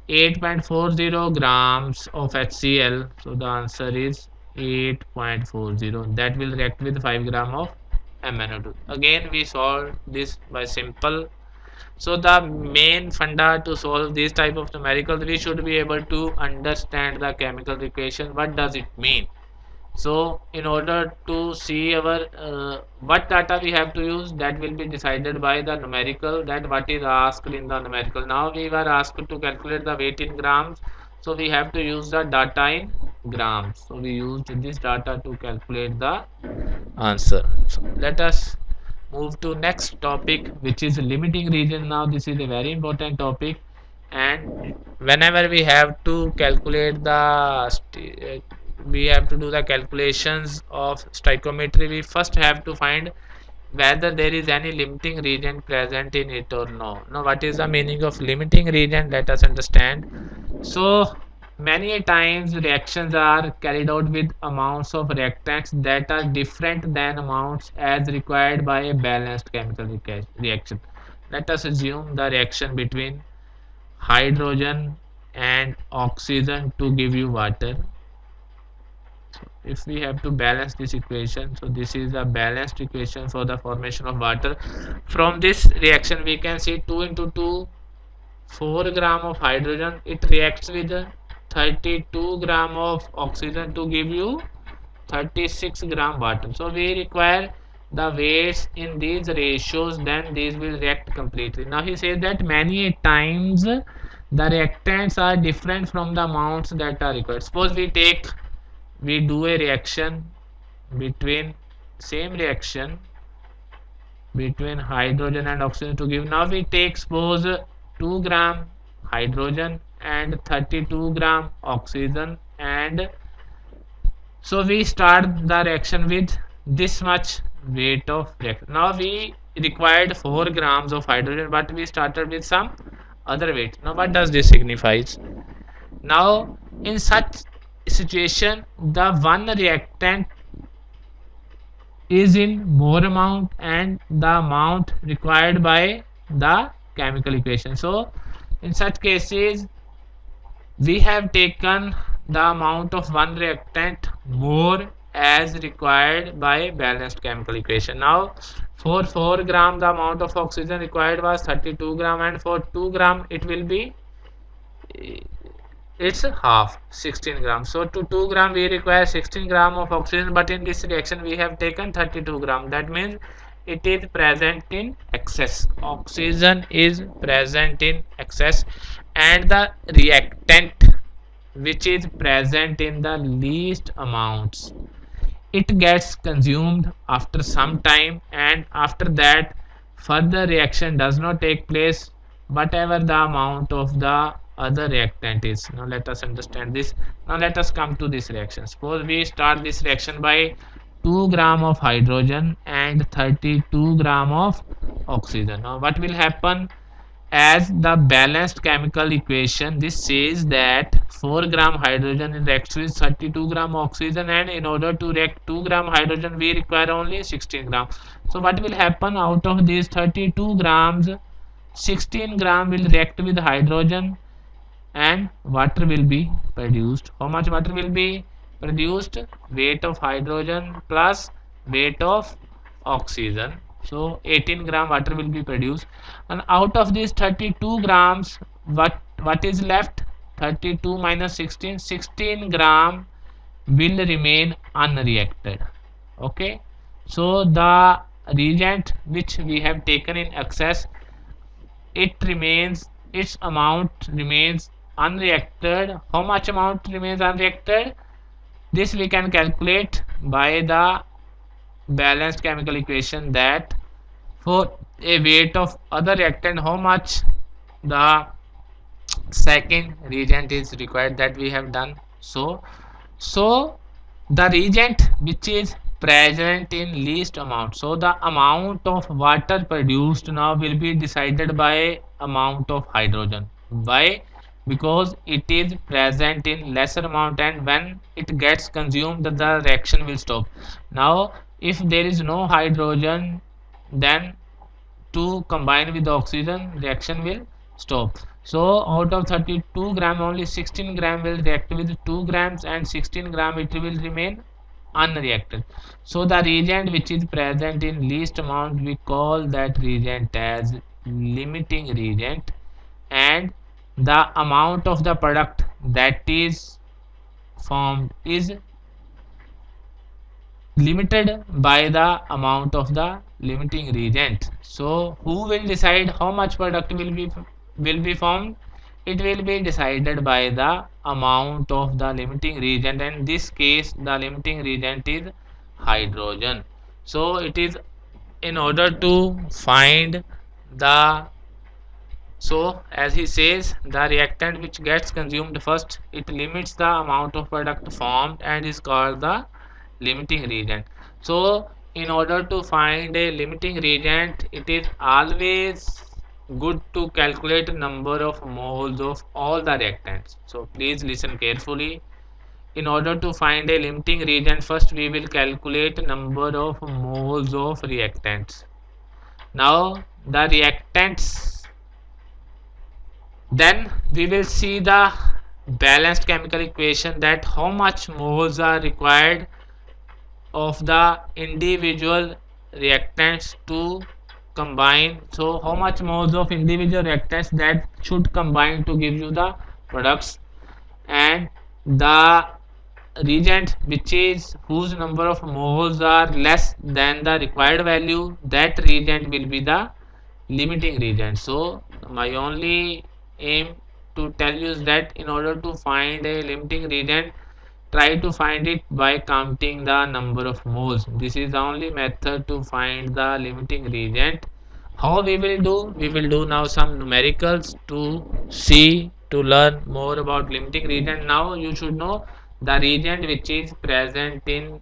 8.40 grams of HCl. So the answer is 8.40. That will react with 5 gram of MnO2. Again, we solve this by simple. So the main funda to solve this type of numericals, we should be able to understand the chemical equation. What does it mean? So in order to see our what data we have to use, that will be decided by the numerical, that what is asked in the numerical. Now we were asked to calculate the weight in grams, so we have to use the data in grams. So we used this data to calculate the answer. So let us move to next topic, which is limiting region. Now this is a very important topic, and whenever we have to calculate the we have to do the calculations of stoichiometry, we first have to find whether there is any limiting region present in it or no. Now what is the meaning of limiting region? Let us understand. So many times reactions are carried out with amounts of reactants that are different than amounts as required by a balanced chemical reaction. Let us assume the reaction between hydrogen and oxygen to give you water. If we have to balance this equation, so this is a balanced equation for the formation of water. From this reaction we can see 2 into 2, 4 gram of hydrogen, it reacts with 32 gram of oxygen to give you 36 gram water. So we require the weights in these ratios, then these will react completely. Now he says that many times the reactants are different from the amounts that are required. Suppose we do a reaction between same reaction between hydrogen and oxygen to give. Now we take suppose 2 gram hydrogen and 32 gram oxygen, and so we start the reaction with this much weight of reaction. Now we required 4 grams of hydrogen, but we started with some other weight. Now what does this signifies? Now in such situation, the one reactant is in more amount and the amount required by the chemical equation. So in such cases we have taken the amount of one reactant more as required by balanced chemical equation. Now for 4 gram the amount of oxygen required was 32 gram, and for 2 gram it will be, it's half, 16 grams. So to 2 gram we require 16 gram of oxygen, but in this reaction we have taken 32 gram. That means it is present in excess. Oxygen is present in excess, and the reactant which is present in the least amounts, it gets consumed after some time, and after that further reaction does not take place whatever the amount of the other reactant is. Now let us understand this. Now let us come to this reaction. Suppose we start this reaction by 2 gram of hydrogen and 32 gram of oxygen. Now what will happen? as the balanced chemical equation. This says that 4 gram hydrogen reacts with 32 gram oxygen, and in order to react 2 gram hydrogen we require only 16 gram. So what will happen, out of these 32 grams, 16 gram will react with hydrogen and water will be produced. How much water will be produced? Weight of hydrogen plus weight of oxygen. So 18 gram water will be produced, and out of these 32 grams, what is left? 32 minus 16, 16 gram will remain unreacted. Okay, so the reagent which we have taken in excess, its amount remains unreacted. How much amount remains unreacted? This we can calculate by the balanced chemical equation, that for a weight of other reactant how much the second reagent is required, that we have done. So the reagent which is present in least amount, so the amount of water produced now will be decided by amount of hydrogen. Why? Because it is present in lesser amount, and when it gets consumed the reaction will stop. Now if there is no hydrogen, then to combine with the oxygen, reaction will stop. So out of 32 gram, only 16 gram will react with 2 grams, and 16 gram it will remain unreacted. So the reagent which is present in least amount, we call that reagent as limiting reagent, and the amount of the product that is formed is limited by the amount of the limiting reagent. So who will decide how much product will be formed? It will be decided by the amount of the limiting reagent, and in this case the limiting reagent is hydrogen. So it is in order to find the, so as he says, the reactant which gets consumed first, it limits the amount of product formed and is called the limiting reagent. So in order to find a limiting reagent, it is always good to calculate number of moles of all the reactants. So please listen carefully. In order to find a limiting reagent, first we will calculate number of moles of reactants. Now the reactants, then we will see the balanced chemical equation, that how much moles are required of the individual reactants to combine. So how much moles of individual reactants that should combine to give you the products, and the reagent which is whose number of moles are less than the required value, that reagent will be the limiting reagent. So my only aim to tell you is that in order to find a limiting reagent, try to find it by counting the number of moles. This is the only method to find the limiting reagent. How we will do? We will do now some numericals to learn more about limiting reagent. Now you should know the reagent which is present in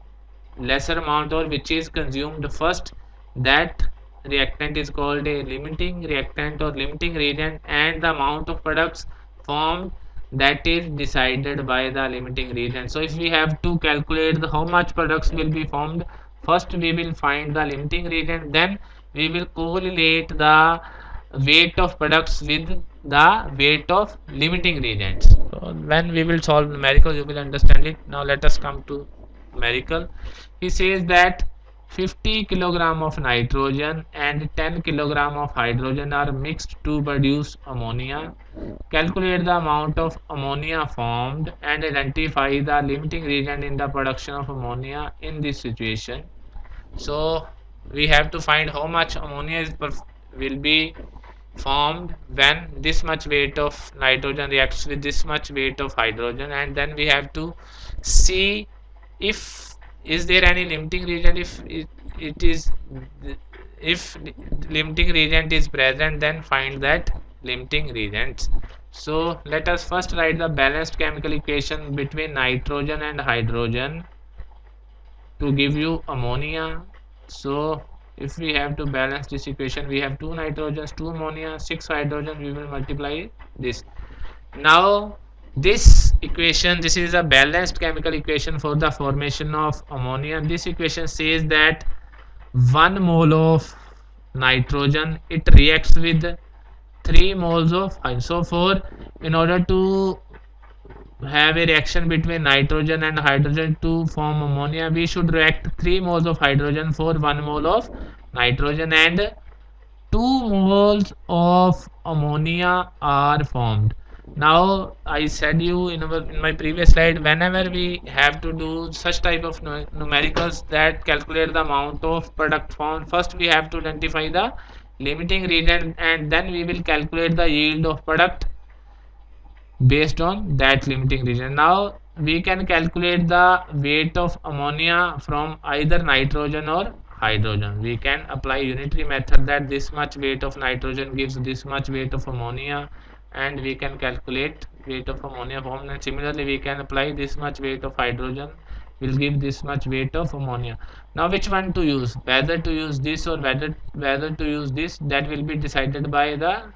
lesser amount or which is consumed first, that reactant is called a limiting reactant or limiting reagent, and the amount of products formed, that is decided by the limiting reagent. So if we have to calculate how much products will be formed, first we will find the limiting reagent, then we will correlate the weight of products with the weight of limiting reagents. So when we will solve numerical, you will understand it. Now let us come to numerical. He says that 50 kilogram of nitrogen and 10 kilogram of hydrogen are mixed to produce ammonia. Calculate the amount of ammonia formed and identify the limiting reagent in the production of ammonia in this situation. So we have to find how much ammonia will be formed when this much weight of nitrogen reacts with this much weight of hydrogen, and then we have to see if is there any limiting reagent. If limiting reagent is present, then find that limiting reagents. So let us first write the balanced chemical equation between nitrogen and hydrogen to give you ammonia. So if we have to balance this equation, we have 2 nitrogens, 2 ammonia, 6 hydrogen. We will multiply this. Now this equation, this is a balanced chemical equation for the formation of ammonia. This equation says that 1 mole of nitrogen, it reacts with 3 moles of hydrogen. So for, in order to have a reaction between nitrogen and hydrogen to form ammonia, we should react 3 moles of hydrogen for 1 mole of nitrogen, and 2 moles of ammonia are formed. Now I said you in my previous slide, whenever we have to do such type of numericals that calculate the amount of product formed, first we have to identify the limiting region, and then we will calculate the yield of product based on that limiting region. Now we can calculate the weight of ammonia from either nitrogen or hydrogen. We can apply unitary method that this much weight of nitrogen gives this much weight of ammonia, and we can calculate weight of ammonia formed, and similarly we can apply this much weight of hydrogen will give this much weight of ammonia. Now which one to use, whether to use this or whether to use this, that will be decided by the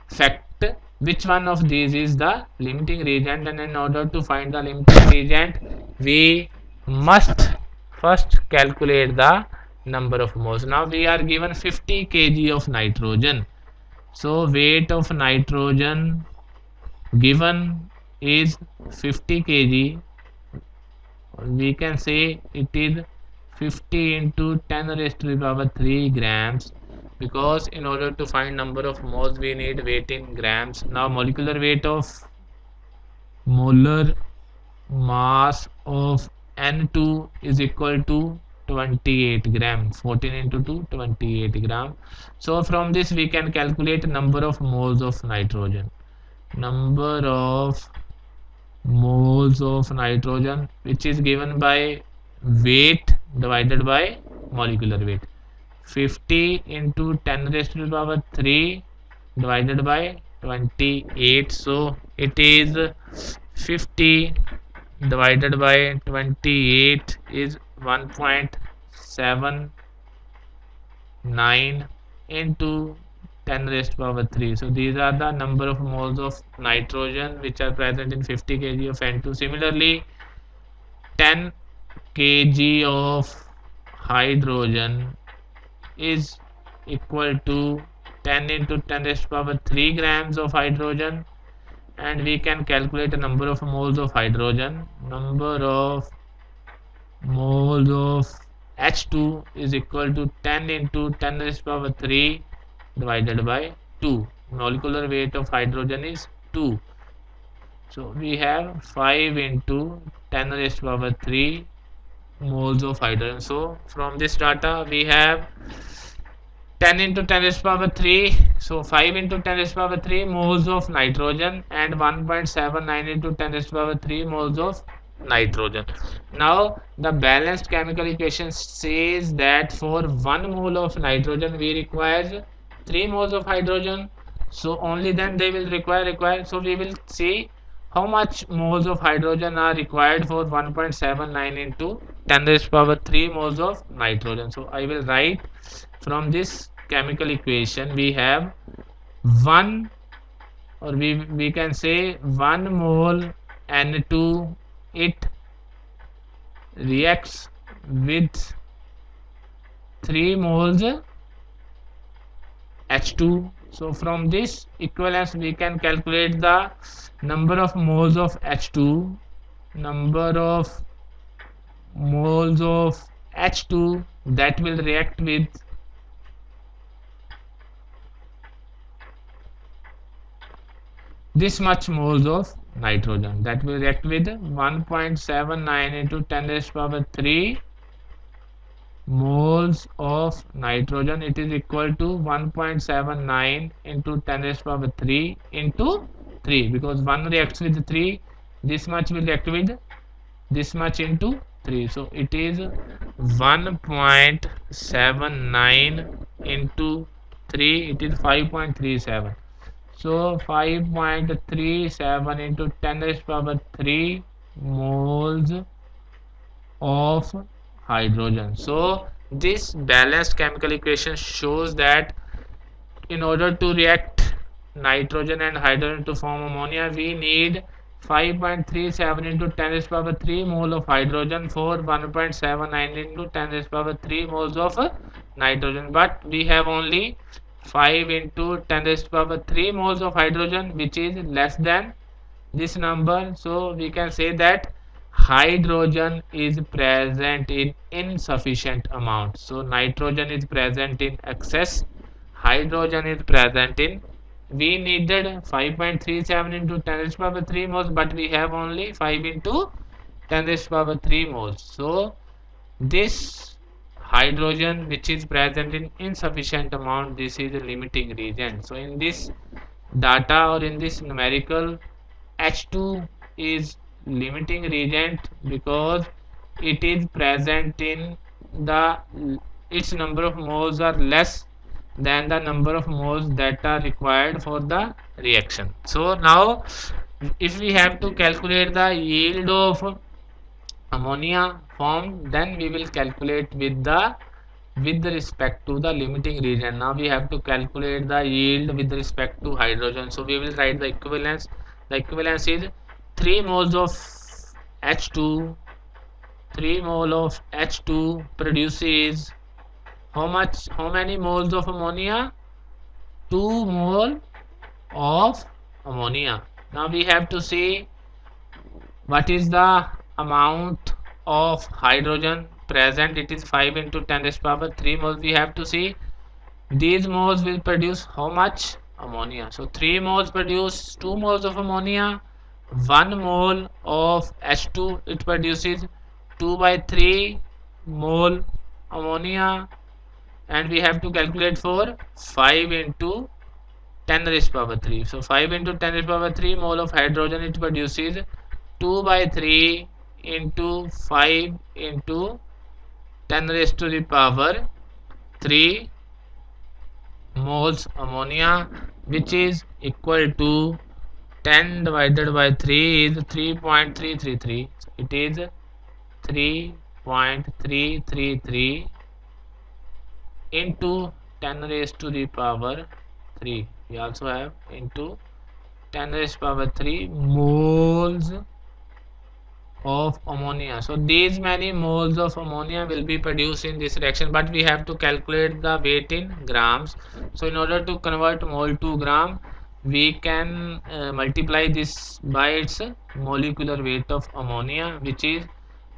fact which one of these is the limiting reagent, and in order to find the limiting reagent we must first calculate the number of moles. Now we are given 50 kg of nitrogen, so weight of nitrogen given is 50 kg. We can say it is 50 into 10 raised to the power 3 grams, because in order to find number of moles we need weight in grams. Now molar mass of N2 is equal to 28 gram. 14 into 2, 28 gram. So from this we can calculate number of moles of nitrogen. Number of moles of nitrogen, which is given by weight divided by molecular weight. 50 into 10 raised to the power 3 divided by 28. So it is 50 divided by 28 is 1.79 into 10 raised to power 3. So these are the number of moles of nitrogen which are present in 50 kg of N2. Similarly 10 kg of hydrogen is equal to 10 into 10 raised to power 3 grams of hydrogen, and we can calculate the number of moles of hydrogen. Number of moles of H2 is equal to 10 into 10 raised to power 3 divided by 2. Molecular weight of hydrogen is 2. So we have 5 into 10 raised to power 3 moles of hydrogen. So from this data we have 10 into 10 raised to power 3, so 5 into 10 raised to power 3 moles of nitrogen, and 1.79 into 10 raised to power 3 moles of nitrogen. Now the balanced chemical equation says that for 1 mole of nitrogen we require 3 moles of hydrogen, so only then they will require. So we will see how much moles of hydrogen are required for 1.79 into 10 raised to power 3 moles of nitrogen. So I will write from this chemical equation we have 1, or we can say 1 mole N2, it reacts with 3 moles H2. So from this equivalence we can calculate the number of moles of H2. Number of moles of H2 that will react with this much moles of nitrogen, that will react with 1.79 into 10 raised to power 3 moles of nitrogen. It is equal to 1.79 into 10 raised to power 3 into 3, because 1 reacts with 3, this much will react with this much into 3. So it is 1.79 into 3, it is 5.37. So 5.37 into 10 raised to power 3 moles of hydrogen. So This balanced chemical equation shows that in order to react nitrogen and hydrogen to form ammonia, we need 5.37 into 10 raised to power 3 mole of hydrogen for 1.79 into 10 raised to power 3 moles of nitrogen. But we have only 5 into 10 raised to power 3 moles of hydrogen, which is less than this number. So we can say that hydrogen is present in insufficient amount. So nitrogen is present in excess, hydrogen is present in, we needed 5.37 into 10 raised to power 3 moles, but we have only 5 into 10 raised to power 3 moles. So this hydrogen which is present in insufficient amount, this is a limiting region. So in this data or in this numerical, H2 is limiting reagent because it is present in the, its number of moles are less than the number of moles that are required for the reaction. So now if we have to calculate the yield of ammonia formed, then we will calculate with respect to the limiting region. Now we have to calculate the yield with respect to hydrogen. So we will write the equivalence. The equivalence is 3 moles of H2. 3 mole of H2 produces how much? How many moles of ammonia? 2 mole of ammonia. Now we have to see what is the amount of hydrogen present. It is 5 into 10 raised to power 3 moles. We have to see these moles will produce how much? Ammonia. So 3 moles produce 2 moles of ammonia. 1 mole of H2, it produces 2 by 3 mole ammonia, and we have to calculate for 5 into 10 raised to power 3. So 5 into 10 raised to power 3 mole of hydrogen, it produces 2 by 3 into 5 into 10 raised to the power 3 moles ammonia, which is equal to 10 divided by 3 is 3.333. So it is 3.333 into 10 raised to the power 3. We also have into 10 raised to power 3 moles of ammonia. So these many moles of ammonia will be produced in this reaction, but we have to calculate the weight in grams. So in order to convert mole to gram, we can multiply this by its molecular weight of ammonia, which is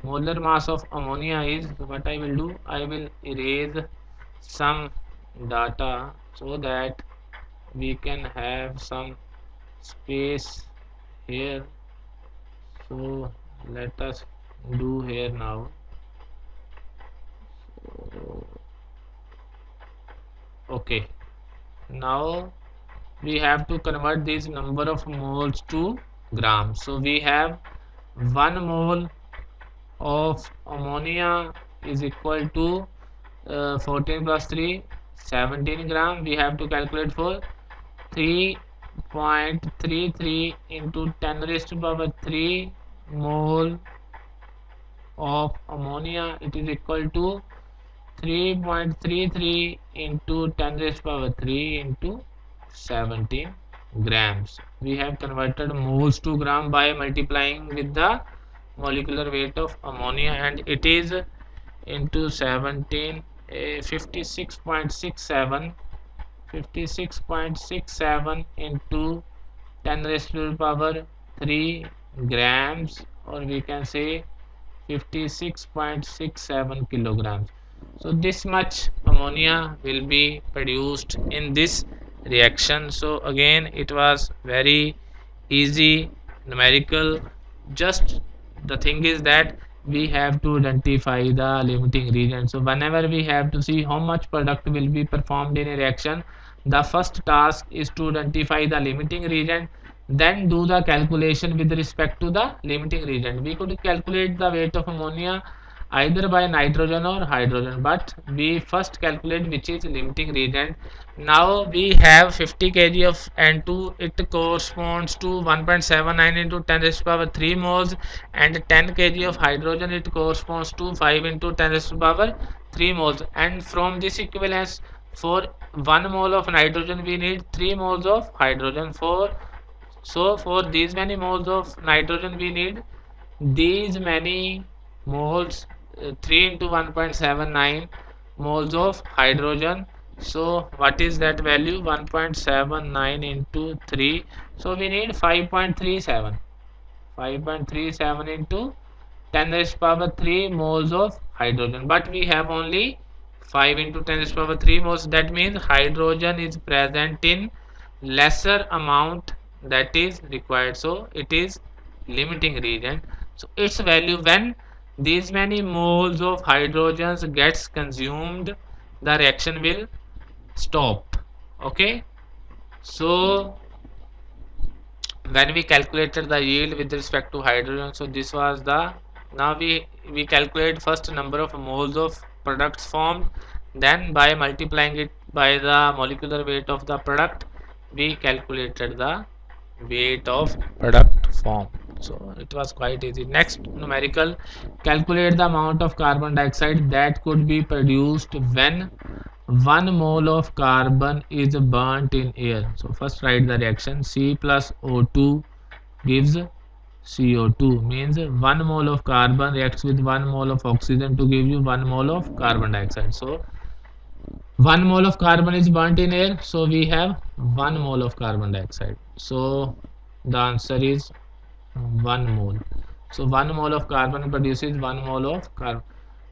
molar mass of ammonia is, what I will do, I will erase some data so that we can have some space here. So let us do here now. Okay, now we have to convert this number of moles to grams. So we have 1 mole of ammonia is equal to 14 plus 3 17 gram. We have to calculate for 3.33 into 10 raised to power 3 mole of ammonia, it is equal to 3.33 into 10 raised to power 3 into 17 grams. We have converted moles to gram by multiplying with the molecular weight of ammonia, and it is into 17, 56.67 into 10 raised to the power 3 grams, or we can say 56.67 kilograms. So this much ammonia will be produced in this reaction. So again, it was very easy numerical. Just the thing is that we have to identify the limiting region. So whenever we have to see how much product will be performed in a reaction, the first task is to identify the limiting region, then do the calculation with respect to the limiting region. We could calculate the weight of ammonia either by nitrogen or hydrogen, but we first calculate which is limiting reagent. Now we have 50 kg of N2, it corresponds to 1.79 into 10 raised to power 3 moles, and 10 kg of hydrogen, it corresponds to 5 into 10 raised to power 3 moles. And from this equivalence, for 1 mole of nitrogen we need 3 moles of hydrogen. For these many moles of nitrogen we need these many moles, 3 into 1.79 moles of hydrogen. So what is that value? 1.79 into 3, so we need 5.37 into 10 raised to power 3 moles of hydrogen, but we have only 5 into 10 raised to power 3 moles. That means hydrogen is present in lesser amount that is required, so it is limiting reagent. So its value, when these many moles of hydrogens gets consumed, the reaction will stop. Okay, so when we calculated the yield with respect to hydrogen, so this was the, now we calculate first number of moles of products formed, then by multiplying it by the molecular weight of the product, we calculated the weight of product form. So it was quite easy. Next numerical, calculate the amount of carbon dioxide that could be produced when 1 mole of carbon is burnt in air. So first write the reaction. C plus O2 gives CO2, means 1 mole of carbon reacts with 1 mole of oxygen to give you 1 mole of carbon dioxide. So 1 mole of carbon is burnt in air, so we have 1 mole of carbon dioxide. So the answer is 1 mole. So 1 mole of carbon produces 1 mole of carbon.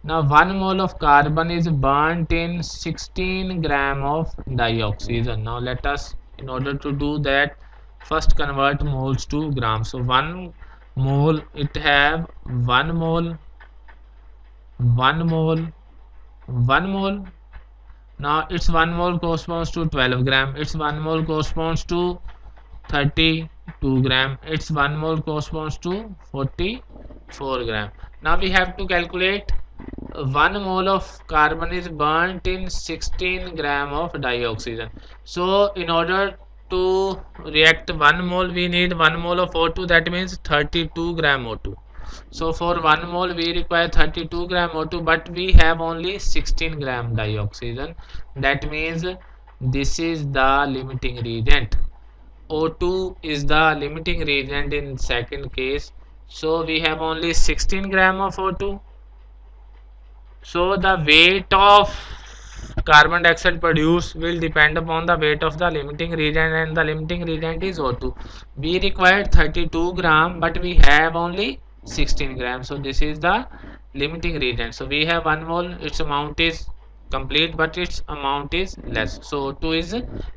Now 1 mole of carbon is burnt in 16 gram of dioxygen. Now let us, in order to do that, first convert moles to grams. So 1 mole, it have 1 mole, 1 mole, 1 mole. Now its 1 mole corresponds to 12 gram. Its 1 mole corresponds to 32 gram. Its 1 mole corresponds to 44 gram. Now we have to calculate 1 mole of carbon is burnt in 16 gram of dioxygen. So in order to react 1 mole, we need 1 mole of O2, that means 32 gram O2. So for 1 mole we require 32 gram O2, but we have only 16 gram dioxygen. That means this is the limiting reagent. O2 is the limiting reagent in second case. So we have only 16 gram of O2. So the weight of carbon dioxide produced will depend upon the weight of the limiting reagent, and the limiting reagent is O2. We required 32 gram, but we have only 16 grams. So this is the limiting reagent. So we have 1 mole, its amount is complete, but its amount is less. So O2 is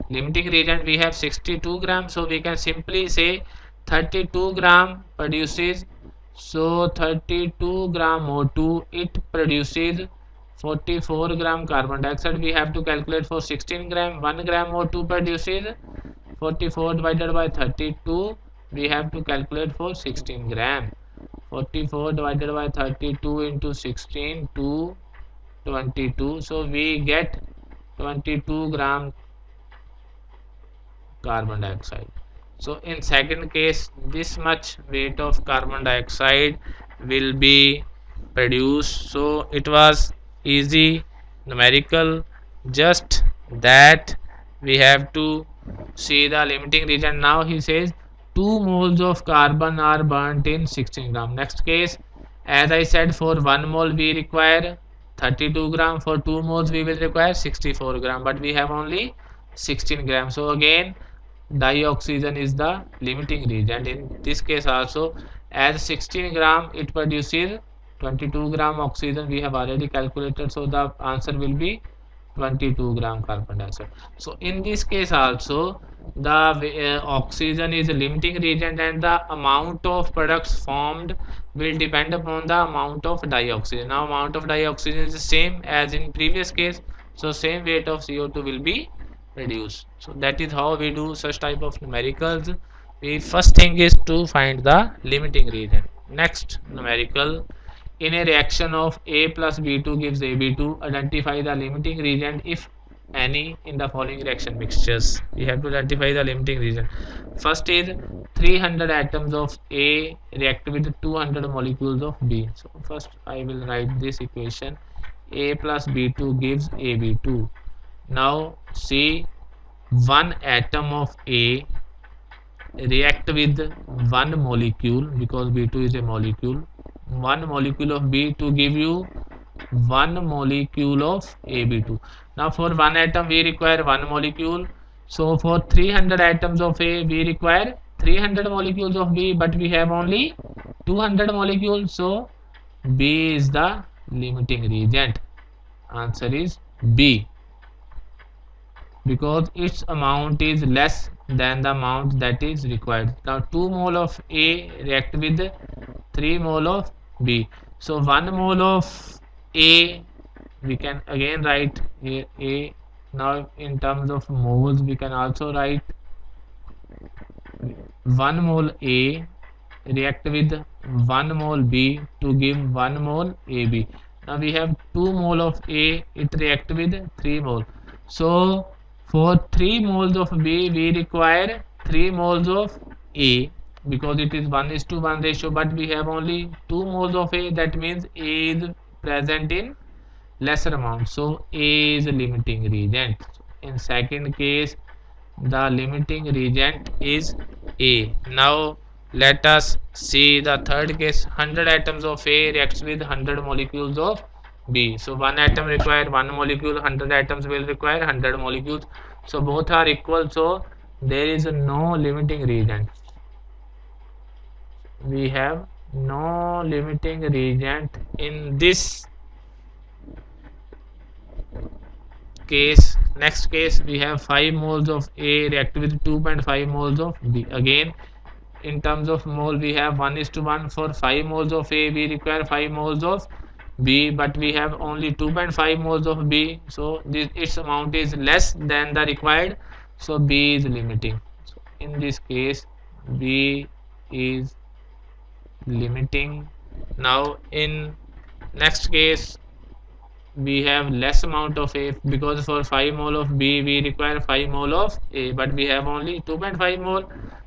limiting reagent. We have 62 grams, so we can simply say 32 gram produces, so 32 gram O2, it produces 44 gram carbon dioxide. We have to calculate for 16 gram. 1 gram O2 produces 44 divided by 32. We have to calculate for 16 gram. 44 divided by 32 into 16 to 22. So we get 22 gram carbon dioxide. So in second case, this much weight of carbon dioxide will be produced. So it was easy numerical, just that we have to see the limiting region. Now he says 2 moles of carbon are burnt in 16 gram. Next case, as I said, for 1 mole we require 32 gram, for 2 moles we will require 64 gram, but we have only 16 gram. So again dioxygen is the limiting reagent. In this case also, as 16 gram it produces 22 gram oxygen, we have already calculated, so the answer will be 22 gram carbon dioxide. So in this case also, the oxygen is a limiting reagent, and the amount of products formed will depend upon the amount of dioxygen. Now amount of dioxygen is the same as in previous case, so same weight of CO2 will be reduced. So that is how we do such type of numericals. We first thing is to find the limiting reagent. Next numerical, In a reaction of A plus B2 gives AB2, identify the limiting reagent if any in the following reaction mixtures. We have to identify the limiting reagent. First is 300 atoms of A react with 200 molecules of B. So first I will write this equation. A plus B2 gives AB2. Now see, one atom of A react with one molecule, because B2 is a molecule, one molecule of B to give you one molecule of AB2. Now for one atom we require one molecule, so for 300 atoms of A we require 300 molecules of B, but we have only 200 molecules, so B is the limiting reagent. Answer is B, because its amount is less than the amount that is required. Now 2 mole of A react with 3 mole of B. So 1 mole of A, we can again write here A. Now in terms of moles we can also write 1 mole A react with 1 mole B to give 1 mole AB. Now we have 2 mole of A, it react with 3 mole. So for 3 moles of B we require 3 moles of A, because it is 1:1 ratio, but we have only 2 moles of A. That means A is present in lesser amount, so A is a limiting reagent. In second case the limiting reagent is A. Now let us see the third case. 100 atoms of A reacts with 100 molecules of B. So one atom require one molecule, 100 atoms will require 100 molecules. So both are equal, so there is no limiting reagent. We have no limiting reagent in this case. Next case, we have 5 moles of A react with 2.5 moles of B. Again, in terms of mole we have 1:1. For 5 moles of A we require 5 moles of B, but we have only 2.5 moles of B, so its amount is less than the required, so B is limiting. So in this case B is limiting. Now in next case we have less amount of A, because for 5 mole of B we require 5 mole of A, but we have only 2.5 mole,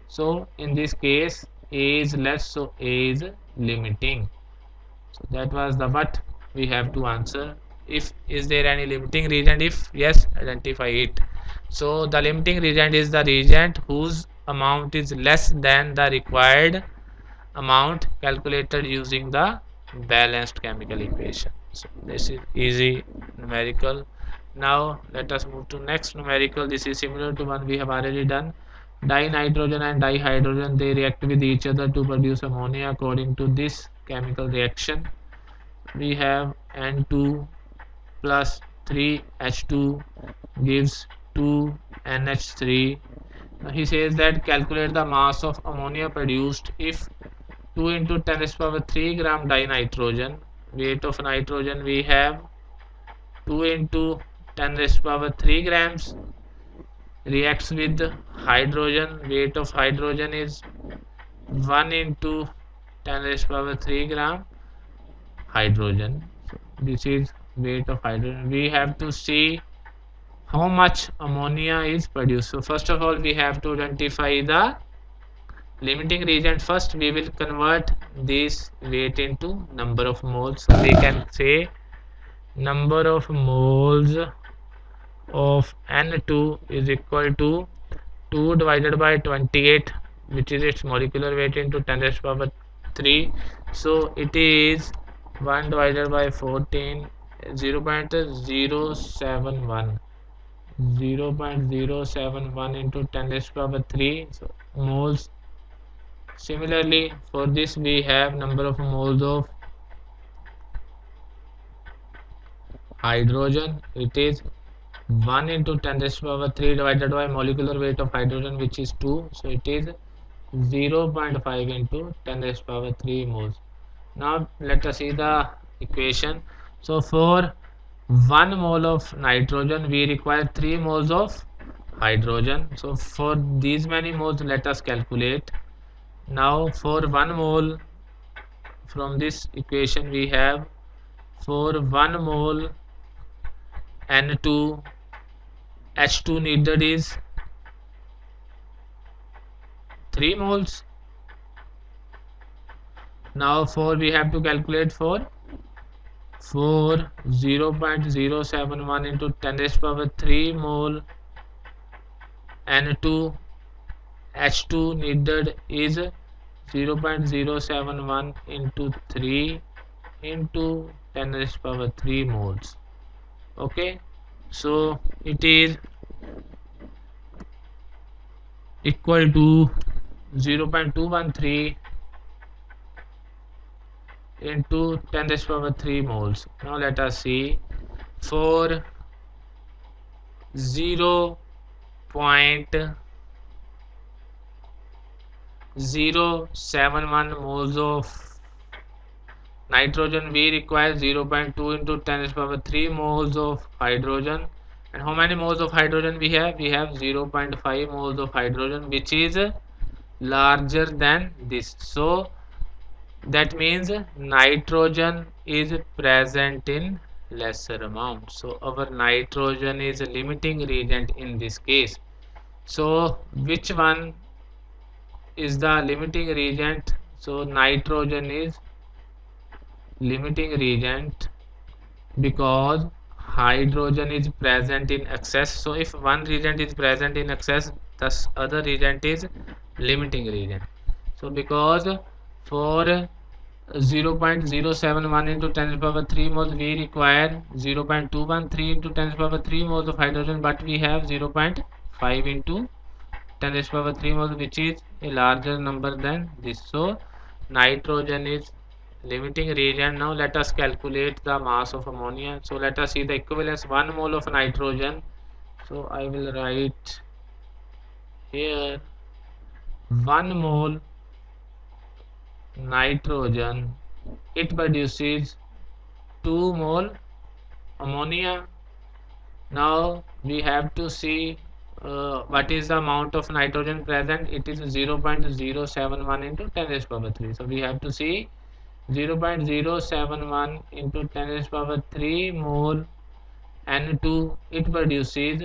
so in this case A is less, so A is limiting. So that was the what we have to answer. If is there any limiting reagent, if yes, identify it. So the limiting reagent is the reagent whose amount is less than the required amount calculated using the balanced chemical equation. So this is easy numerical. Now let us move to next numerical. This is similar to one we have already done. Dinitrogen and dihydrogen, they react with each other to produce ammonia. According to this chemical reaction, we have N2 plus 3H2 gives 2NH3. Now he says that calculate the mass of ammonia produced if 2 into 10 raised to power 3 gram dinitrogen, weight of nitrogen we have 2 into 10 raised to power 3 grams, reacts with hydrogen, weight of hydrogen is 1 into 10 raised to power 3 gram hydrogen. So this is weight of hydrogen. We have to see how much ammonia is produced. So first of all we have to identify the limiting reagent. First we will convert this weight into number of moles. So we can say number of moles of N2 is equal to 2 divided by 28, which is its molecular weight, into 10 raised to power 3. So it is 1 divided by 14, 0.071 into 10 raised to power 3, so moles. Similarly for this we have number of moles of hydrogen, it is 1 into 10 raised to power 3 divided by molecular weight of hydrogen, which is 2, so it is 0.5 into 10 raised to power 3 moles. Now let us see the equation. So for 1 mole of nitrogen we require 3 moles of hydrogen. So for these many moles let us calculate. Now for 1 mole, from this equation we have for 1 mole N2 H2 needed is 3 moles. Now for we have to calculate for 0.071 into 10 raised power 3 mole N2 H2 needed is 0.071 into 3 into 10 raised power 3 moles. Okay, so it is equal to 0.213 into 10 raised power 3 moles. Now let us see for 0.071 moles of nitrogen we require 0.2 into 10 raised power 3 moles of hydrogen. And how many moles of hydrogen we have? We have 0.5 moles of hydrogen, which is larger than this. So that means nitrogen is present in lesser amount. So our nitrogen is a limiting reagent in this case. So which one is the limiting reagent? So nitrogen is limiting reagent because hydrogen is present in excess. So if one reagent is present in excess, the other reagent is limiting reagent. So because for 0.071 into 10 to the power 3 moles we require 0.213 into 10 to the power 3 moles of hydrogen, but we have 0.5 into 10 to the power 3 moles, which is a larger number than this. So nitrogen is limiting reagent. Now let us calculate the mass of ammonia. So let us see the equivalence. 1 mole of nitrogen, so I will write here 1 mole nitrogen, it produces 2 mole ammonia. Now we have to see what is the amount of nitrogen present. It is 0.071 into 10 raised power 3. So we have to see 0.071 into 10 raised power 3 mole N2, it produces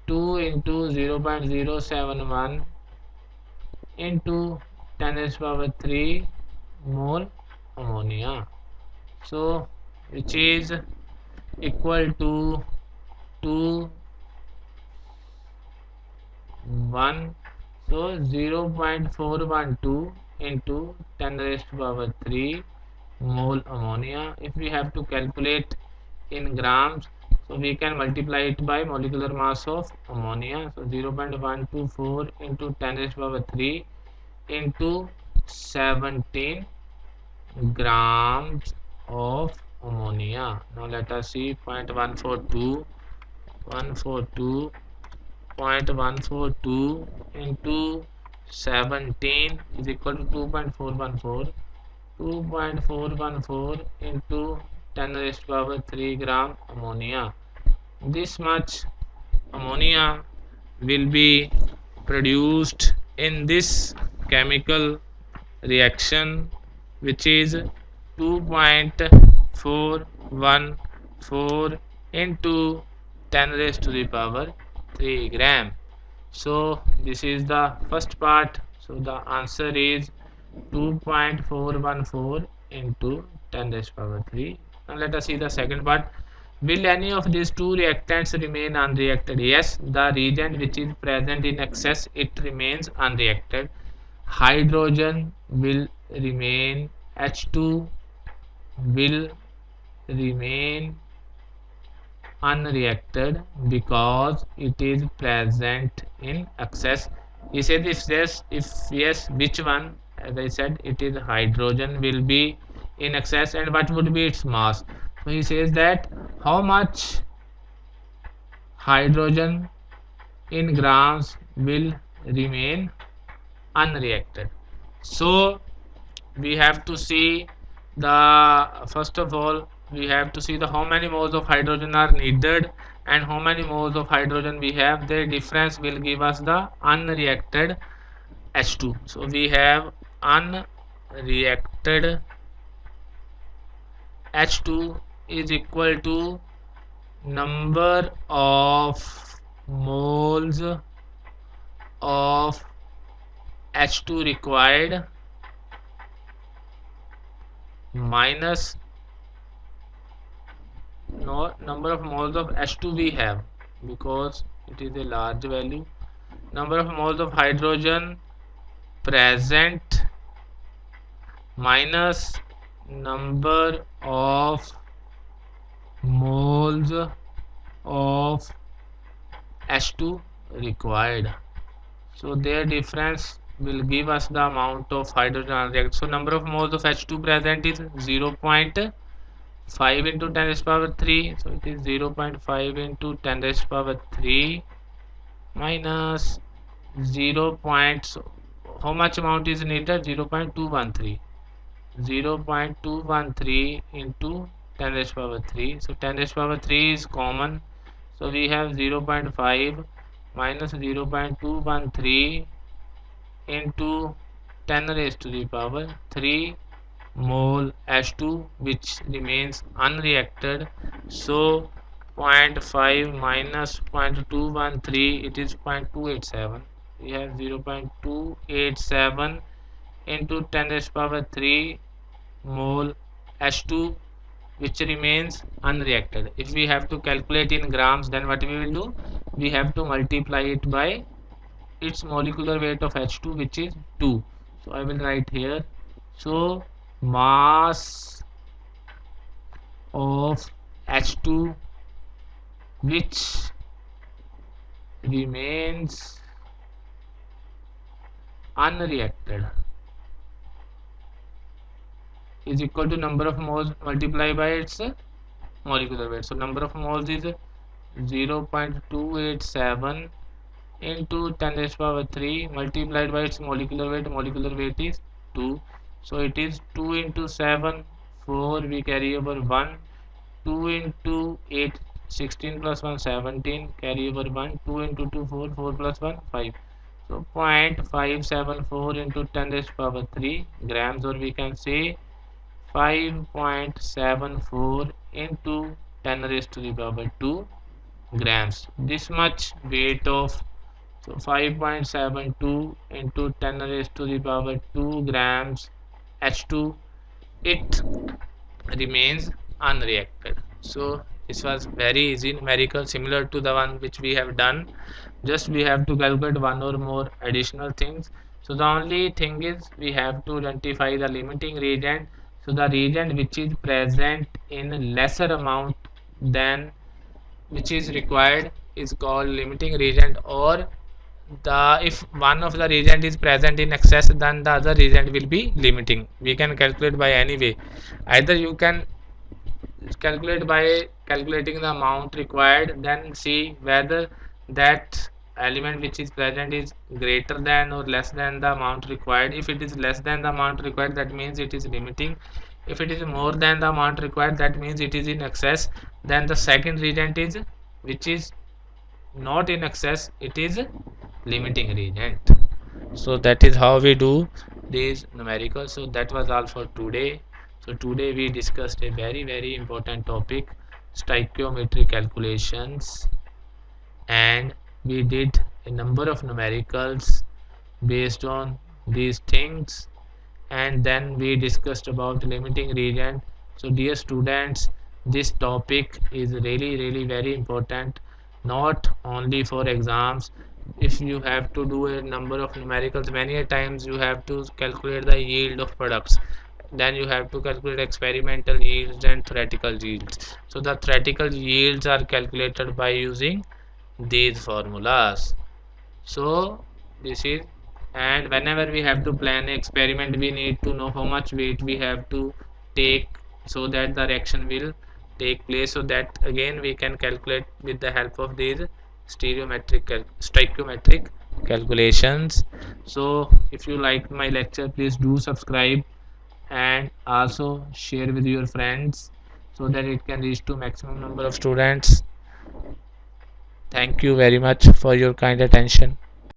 2 into 0.071 into 10 raised power 3 mole ammonia. So which is equal to 2 1. So 0.412 into 10 raised to power 3 mole ammonia. If we have to calculate in grams, so we can multiply it by molecular mass of ammonia. So 0.124 into 10 raised to power 3 into 17 grams of ammonia. Now let us see 0.142 0.142 into 17 is equal to 2.414. 2.414 into 10 raised to power 3 gram ammonia. This much ammonia will be produced in this chemical reaction, which is 2.414 into 10 raised to the power 3 gram. So this is the first part. So the answer is 2.414 into 10 raised to power 3. Now let us see the second part. Will any of these two reactants remain unreacted? Yes, the reagent which is present in excess, it remains unreacted. Hydrogen will remain, H2 will remain unreacted because it is present in excess. He said if yes, which one? As I said, it is hydrogen will be in excess, and what would be its mass? So he says that how much hydrogen in grams will remain unreacted. So we have to see the, first of all we have to see the how many moles of hydrogen are needed and how many moles of hydrogen we have. The difference will give us the unreacted H2. So we have unreacted H2 is equal to number of moles of H2 required minus number of moles of H2 we have, because it is a large value, number of moles of hydrogen present minus number of moles of H2 required. So their difference will give us the amount of hydrogen reacted. So number of moles of H2 present is 0.5 into 10 raised power 3. So it is 0.5 into 10 raised power 3 minus 0. So how much amount is needed? 0.213. 0.213 into 10 raised power 3. So 10 raised power 3 is common. So we have 0.5 minus 0.213 into 10 raised to the power 3 mole H2, which remains unreacted. So 0.5 minus 0.213, it is 0.287. We have 0.287 into 10 raised power 3 mole H2, which remains unreacted. If we have to calculate in grams, then what we will do? We have to multiply it by its molecular weight of H2, which is 2. So I will write here. So mass of H2 which remains unreacted is equal to number of moles multiplied by its molecular weight. So number of moles is 0.287 into 10 raised power 3 multiplied by its molecular weight. Molecular weight is 2. So it is 2 into 7, 4, we carry over 1. 2 into 8, 16 plus 1, 17, carry over 1. 2 into 2, 4, 4 plus 1, 5. So 0.574 into 10 raised power 3 grams, or we can say 5.74 into 10 raised to the power 2 grams. This much weight of, so 5.72 into 10 raised to the power 2 grams H2, it remains unreacted. So this was very easy numerical, similar to the one which we have done. Just we have to calculate one or more additional things. So the only thing is we have to identify the limiting reagent. So the reagent which is present in lesser amount than which is required is called limiting reagent, or the if one of the reagent is present in excess, then the other reagent will be limiting. We can calculate by any way. Either you can calculate by calculating the amount required, then see whether that element which is present is greater than or less than the amount required. If it is less than the amount required, that means it is limiting. If it is more than the amount required, that means it is in excess. Then the second reagent is which is not in excess, it is limiting reagent. So that is how we do these numerical. So that was all for today. So today we discussed a very important topic, stoichiometry calculations, and we did a number of numericals based on these things, and then we discussed about limiting reagent. So dear students, this topic is really very important, not only for exams. If you have to do a number of numericals, many times you have to calculate the yield of products, then you have to calculate experimental yields and theoretical yields. So the theoretical yields are calculated by using these formulas. So this is, and whenever we have to plan an experiment, we need to know how much weight we have to take so that the reaction will take place. So that again we can calculate with the help of these stoichiometric calculations. So if you like my lecture, please do subscribe and also share with your friends so that it can reach to maximum number of students. Thank you very much for your kind attention.